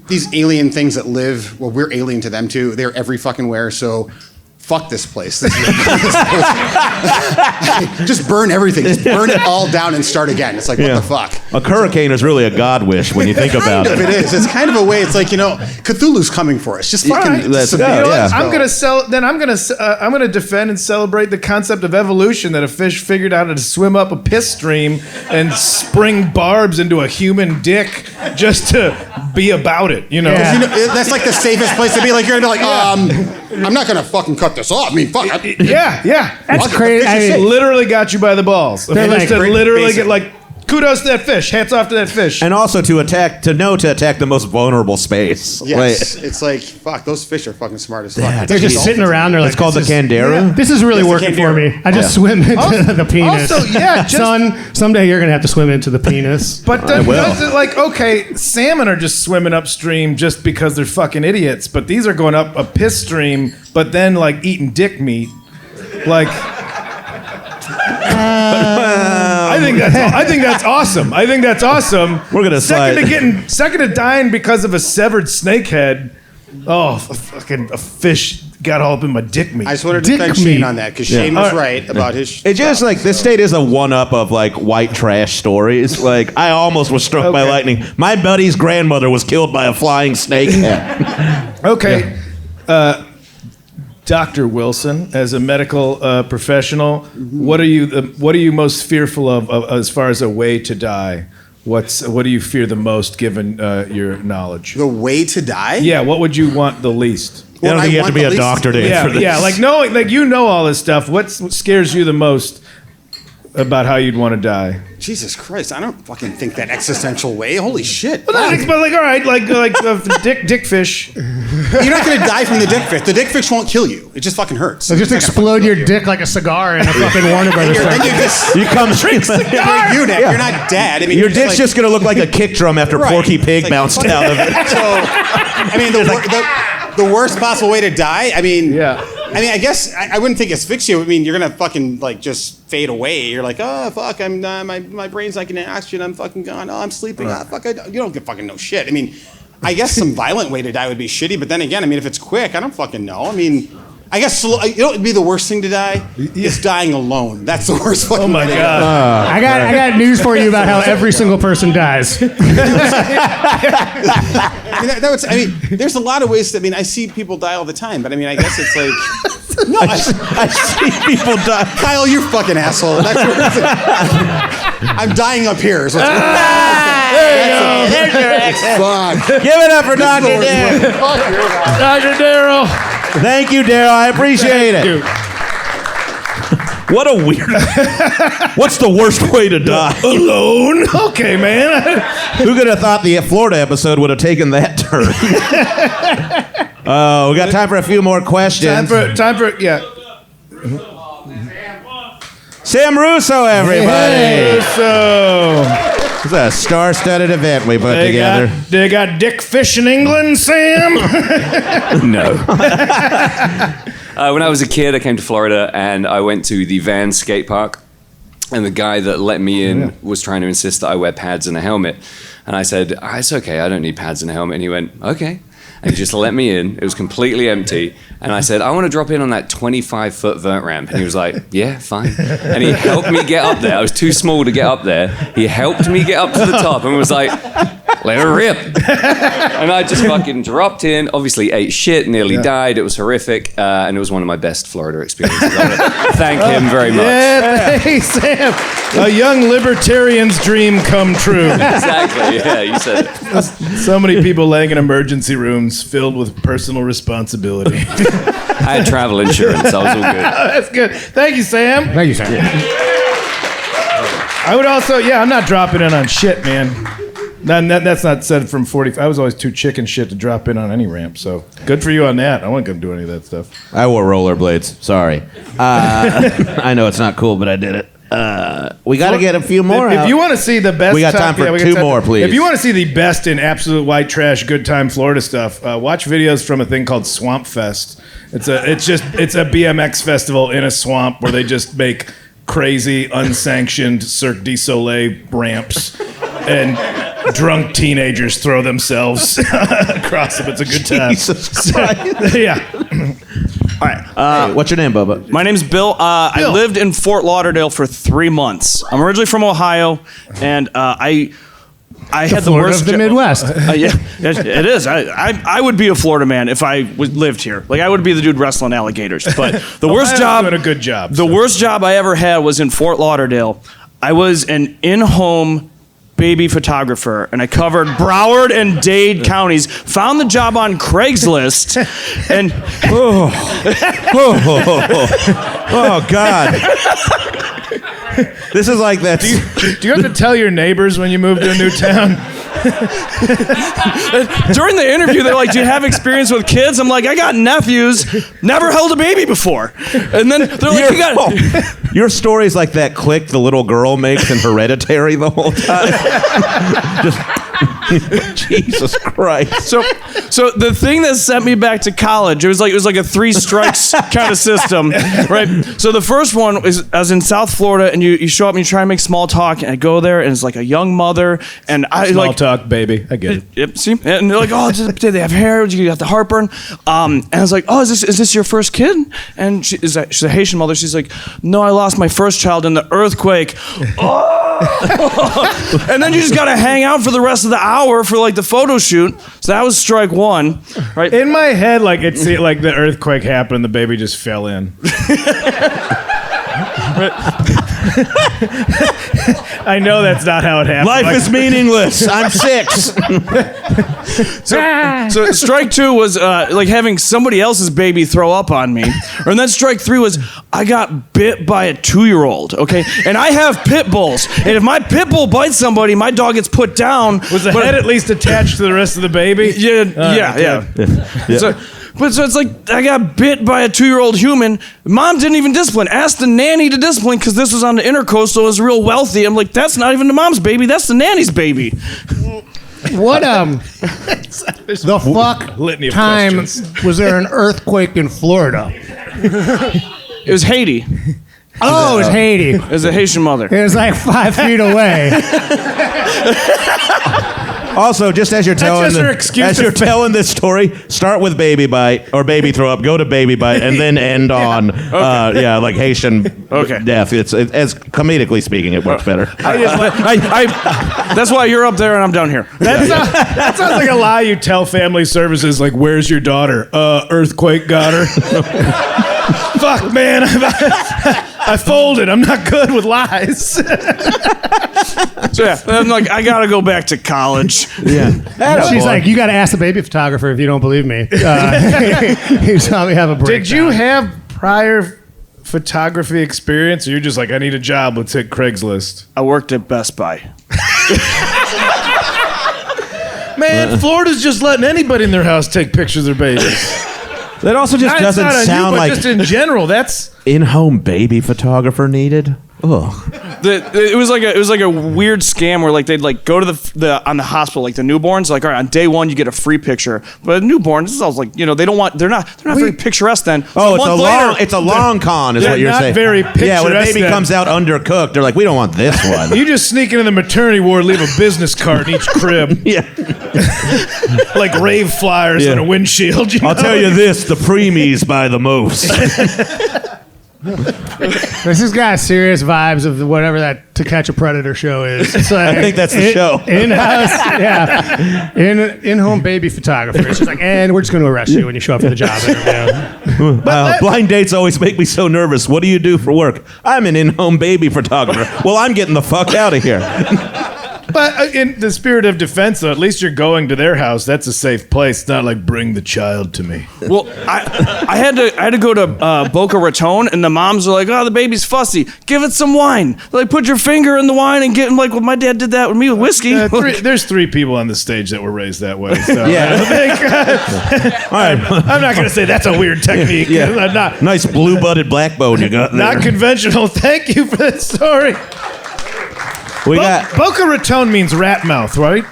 these alien things that live, well, we're alien to them too. They're every fucking where, so fuck this place. Just burn everything. Just burn it all down and start again. It's like, what the fuck? A hurricane is really a god wish when you think about it. It is. It's kind of a way. It's like, Cthulhu's coming for us. Just fucking. let's subdue go, it. yeah. I'm gonna defend and celebrate the concept of evolution, that a fish figured out how to swim up a piss stream and spring barbs into a human dick just to be about it. You know. Yeah. That's like the safest place to be. Like you're gonna be like, I'm not gonna fucking cut this off. I mean, fuck. Yeah. That's crazy. I mean, Literally got you by the balls. They're like literally basic. get like, kudos to that fish. Hats off to that fish. And also to attack the most vulnerable space. Yes, it's like fuck. Those fish are fucking smart as fuck. they're just sitting around. They're like, It's called the this is- kangaroo. This is really Yes, the working for kangaroo. me. I just swim into the penis. also, yeah, just- son, someday you're gonna have to swim into the penis. But does it, like, okay, salmon are just swimming upstream just because they're fucking idiots, but these are going up a piss stream, but then like eating dick meat. Like, I think that's awesome. I think that's awesome. We're gonna second to dying because of a severed snakehead. Oh, fucking a fish got all up in my dick meat. I just wanted to Dick defend meat. Shane on that because Shane was right about his. It's just like this state is a one-up of like white trash stories. Like I almost was struck by lightning. My buddy's grandmother was killed by a flying snakehead. Okay. Dr. Wilson, as a medical professional, what are you most fearful of as far as a way to die? What do you fear the most, given your knowledge? The way to die? Yeah, what would you want the least? I don't think you have to be a doctor to answer this. Yeah, like knowing, like you know all this stuff. What scares you the most about how you'd want to die? Jesus Christ, I don't fucking think that existential way. Holy shit. But like, all right, like dick fish. You're not going to die from the dick fish. The dick fish won't kill you. It just fucking hurts. So just explode your dick like a cigar in a fucking Warner Brothers. Then you just You come you're not dead. I mean, Your you're dick's just gonna look like a kick drum after Right. Porky Pig It's like, bounced fuck out of it. So, I mean, the worst possible way to die. I mean, I guess I wouldn't think asphyxia. I mean, you're gonna fucking like just fade away. You're like, oh fuck, I'm my brain's like an oxygen. I'm fucking gone. Oh, I'm sleeping. Oh, fuck, you don't get fucking no shit. I mean, I guess some violent way to die would be shitty. But then again, I mean, if it's quick, I don't fucking know. I mean, I guess it'd be the worst thing to die. Is dying alone. That's the worst fucking. Oh my way to god. die. I got news for you about how every single person dies. I mean, there's a lot of ways. I mean, I see people die all the time, but I mean, I guess it's like. No, I see people die. Kyle, you fucking asshole. That's what I'm dying up here. Is what's There's your ex. Fuck. Give it up for Dr. Daryl. Dr. Daryl. Thank you, Daryl. I appreciate it. What a weird. What's the worst way to die? Alone? Okay, man. Who could have thought the Florida episode would have taken that turn? We got time for a few more questions. Time for yeah. Sam Russo, everybody. So It's a star-studded event we put together. They got dick fish in England, Sam? No. When I was a kid, I came to Florida and I went to the Van skate park. And the guy that let me in was trying to insist that I wear pads and a helmet. And I said, it's okay, I don't need pads and a helmet. And he went, okay. And he just let me in. It was completely empty. And I said, I want to drop in on that 25-foot vert ramp. And he was like, yeah, fine. And he helped me get up there. I was too small to get up there. He helped me get up to the top and was like, let her rip. And I just fucking dropped in, obviously ate shit, nearly died. It was horrific. And it was one of my best Florida experiences. I want to thank him very much. Yeah, hey, Sam. A young libertarian's dream come true. Exactly, yeah, you said it. So many people laying in emergency rooms filled with personal responsibility. I had travel insurance. I was all good. That's good. Thank you, Sam. Thank you, Sam. I would also, I'm not dropping in on shit, man. That's not said from 40. I was always too chicken shit to drop in on any ramp, so good for you on that. I wasn't going to do any of that stuff. I wore rollerblades. Sorry. I know it's not cool, but I did it. We got to get a few more out. If you want to see the best, we got time for two more, please. If you want to see the best in absolute white trash, good time Florida stuff, watch videos from a thing called Swamp Fest. It's a BMX festival in a swamp where they just make crazy, unsanctioned Cirque du Soleil ramps and drunk teenagers throw themselves across them. It's a good time. Jesus Christ. Yeah. All right. What's your name, Bubba? My name's Bill. I lived in Fort Lauderdale for 3 months. I'm originally from Ohio, and I had the worst of the Midwest. Yeah, it is. I would be a Florida man if I lived here. Like, I would be the dude wrestling alligators. But the worst job, doing a good job. The worst job I ever had was in Fort Lauderdale. I was an in-home baby photographer, and I covered Broward and Dade counties. Found the job on Craigslist, and oh God. This is like that. Do you have to tell your neighbors when you move to a new town? During the interview, they're like, do you have experience with kids? I'm like, I got nephews, never held a baby before. And then they're like, you got... Your story's like that click the little girl makes in Hereditary the whole time. Jesus Christ. So the thing that sent me back to college, it was like a 3 strikes kind of system, right? So the first one is I was in South Florida, and you show up and you try and make small talk, and I go there, and it's like a young mother, and I small talk, baby. I get it. Yep, see? And they're like, oh, did they have hair? Did you got the heartburn? And I was like, oh, is this your first kid? And she's a Haitian mother. She's like, no, I lost my first child in the earthquake. And then you just gotta hang out for the rest of the hour for like the photo shoot. So that was strike 1, right? In my head, like like the earthquake happened, the baby just fell in. I know that's not how it happened. Life is meaningless. I'm 6. So strike 2 was like having somebody else's baby throw up on me. And then strike 3 was I got bit by a 2-year-old, okay? And I have pit bulls. And if my pit bull bites somebody, my dog gets put down. Was the head at least attached to the rest of the baby? Yeah. So it's like I got bit by a 2-year-old human. Mom didn't even discipline. Asked the nanny to discipline because this was on the Intercoastal. It was real wealthy. I'm like, that's not even the mom's baby. That's the nanny's baby. What the fuck litany of time questions. was there an earthquake in Florida? It was Haiti. Oh, it was Haiti. It was a Haitian mother. It was like 5 feet away. Also, just as you're telling this story, start with baby bite or baby throw up, go to baby bite, and then end on like Haitian death. It's as comedically speaking, it works better. That's why you're up there and I'm down here. That sounds like a lie you tell family services. Like, where's your daughter? Earthquake got her. Fuck, man. I folded. I'm not good with lies. So yeah, I'm like, I gotta go back to college. Yeah. She's like, you gotta ask the baby photographer if you don't believe me. He saw me have a breakdown. Did you have prior photography experience, or you're just like, I need a job, let's hit Craigslist? I worked at Best Buy. Man, Florida's just letting anybody in their house take pictures of their babies. That also just doesn't sound like just in general. That's in-home baby photographer needed. Ugh. It was like a weird scam where like they'd like go to the on the hospital, like the newborns, like all right, on day 1 you get a free picture, but newborns, this is all like, you know, they're not very picturesque then. Oh, So it's a long con, is what you're not saying. very Yeah, when a picturesque baby then. comes out undercooked, they're like, we don't want this one. You just sneak into the maternity ward, leave a business card in each crib. Yeah. Like rave flyers Yeah. on a windshield. I'll tell you this: the preemies buy the most. This has got serious vibes of whatever that To Catch a Predator show is. It's like I think that's the show. In-house, yeah. In-home baby photographer. It's just like, and we're just going to arrest you when you show up for the job interview. Blind dates always make me so nervous. What do you do for work? I'm an in-home baby photographer. Well, I'm getting the fuck out of here. But in the spirit of defense, though, at least you're going to their house. That's a safe place. It's not like bring the child to me. Well, I had to go to Boca Raton, and the moms were like, "Oh, the baby's fussy. Give it some wine. Like, put your finger in the wine and get him." Like, well, my dad did that with me with whiskey. There's 3 people on the stage that were raised that way. So Yeah. All right. I'm not going to say that's a weird technique. Yeah. Not, Nice blue-butted black bone you got there. not conventional. Thank you for that story. We got. Boca Raton means rat mouth, right?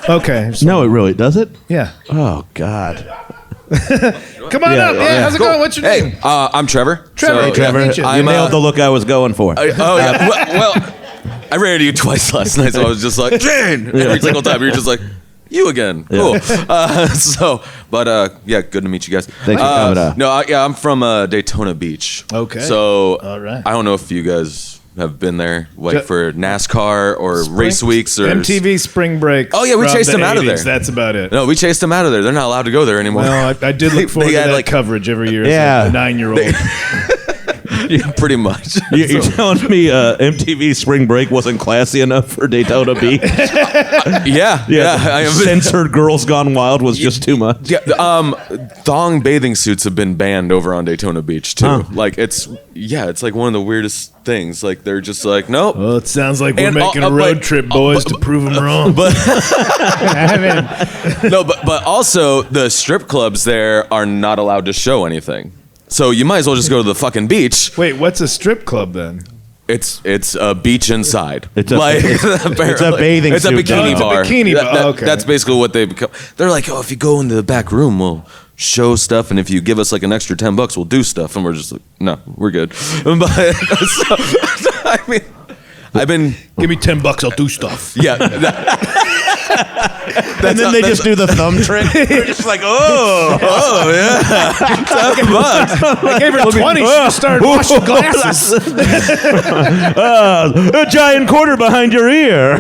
Okay. No, it really does it. Yeah. Oh God. Come on up. Yeah, how's it going? What's your name? I'm Trevor. Trevor. Hey, Trevor. Nice to meet you. You nailed the look I was going for. Yeah. Well, I ran into you twice last night, so I was just like, Jane! Every single time. You're just like, you again. Cool. Yeah, good to meet you guys. Thanks for coming up. No, I'm from Daytona Beach. Okay. So, All right. I don't know if you guys have been there, like for NASCAR or race weeks or MTV Spring Break. Oh yeah, we from chased the them out of 80s. there. That's about it. No, we chased them out of there. They're not allowed to go there anymore. No, I did look forward They to had, that like- coverage every year Yeah. as a 9-year-old. Yeah, pretty much. You're telling me MTV Spring Break wasn't classy enough for Daytona Beach? Yeah. I am. Censored Girls Gone Wild was just too much. Yeah, thong bathing suits have been banned over on Daytona Beach too. Huh. Like it's like one of the weirdest things. Like they're just like, nope. Well, it sounds like we're And, making a road trip, boys, to prove them wrong. But but also the strip clubs there are not allowed to show anything. So you might as well just go to the fucking beach. Wait, what's a strip club then? It's a beach inside. It's a bathing It's a suit. bikini bar. It's a bikini bar. Okay. That's basically what they become. They're like, oh, if you go into the back room, we'll show stuff, and if you give us like an extra $10, we'll do stuff. And we're just like, no, we're good. But so, I mean, I've been Give me $10, I'll do stuff. yeah. And then they just do the thumb trick. They're just like, Oh yeah, $10. I gave her 20. She just started washing glasses. a giant quarter behind your ear.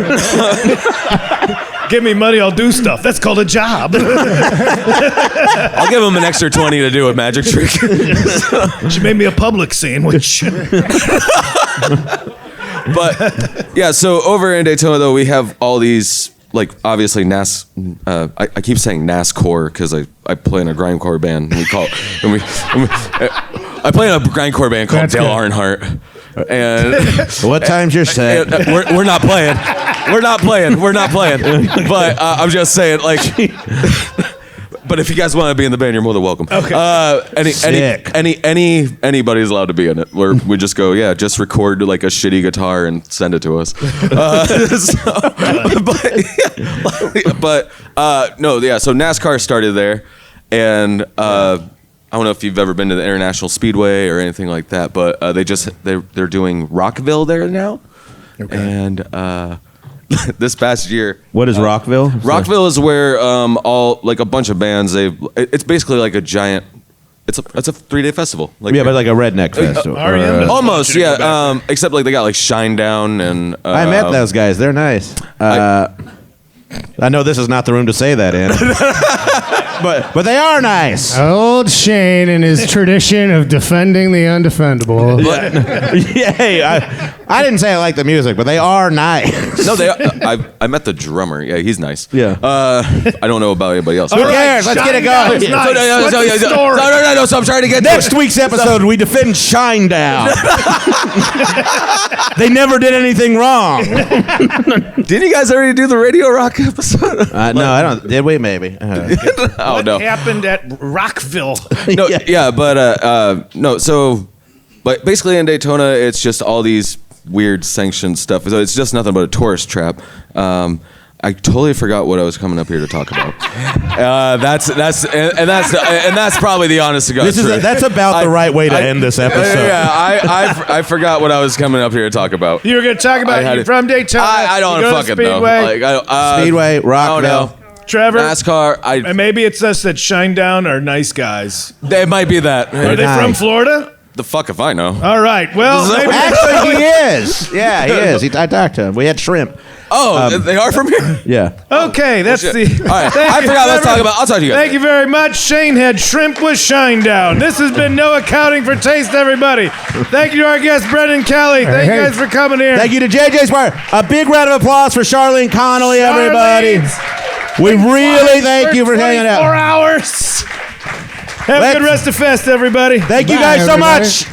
Give me money, I'll do stuff. That's called a job. I'll give them an extra 20 to do a magic trick. She made me a Publix sandwich. But yeah, so over in Daytona though, we have all these like obviously I keep saying NASCAR because I play in a grindcore band. And we call I play in a grindcore band called That's Dale good. Earnhardt. And What time's your set? we're not playing. We're not playing. But I'm just saying, like. But if you guys want to be in the band, you're more than welcome. Okay. Sick. Anybody's allowed to be in it. We just go, yeah, just record like a shitty guitar and send it to us. So NASCAR started there, and I don't know if you've ever been to the International Speedway or anything like that, but they're doing Rockville there now, and. This past year, What is Rockville? Rockville is where all like a bunch of bands. It's basically like a giant. It's a 3-day festival. Like Yeah, but like a redneck festival. R.E.M. almost, yeah. Except like they got like Shinedown and. I met those guys. They're nice. I know this is not the room to say that in. but they are nice. Old Shane and his tradition of defending the undefendable. Hey, I didn't say I like the music, but they are nice. No, I met the drummer. Yeah, he's nice. Yeah. I don't know about anybody else. Who cares? Let's get it going. No. So I'm trying to get Next week's episode, we defend Shinedown. They never did anything wrong. Didn't you guys already do the Radio Rock episode? No, I don't. Did we? Maybe. Oh no. What happened at Rockville? No, yeah, but no. So, but basically in Daytona, it's just all these weird sanctioned stuff. So it's just nothing but a tourist trap. I totally forgot what I was coming up here to talk about. That's probably the honest to God truth. That's about the right way to end this episode. Yeah, I forgot what I was coming up here to talk about. You were going to talk about you from Daytona. I don't fucking know. Speedway, Rockville. Trevor, NASCAR. And maybe it's us that Shinedown are nice guys. It might be that. Are they from Florida? The fuck if I know. All right. Well, maybe actually, he is. Yeah, he is. I talked to him. We had shrimp. Oh, they are from here? Yeah. Okay, that's the. All right. I forgot what to talk about. I'll talk to you guys. Thank you very much. Shane had shrimp with Shinedown. This has been No Accounting for Taste, everybody. Thank you to our guest, Brendan Kelly. Thank you guys for coming here. Thank you to JJ Squire. A big round of applause for Charlene Connolly, everybody. We really thank you for hanging out. 4 hours. Have a good rest of Fest, everybody. Thank you guys so much.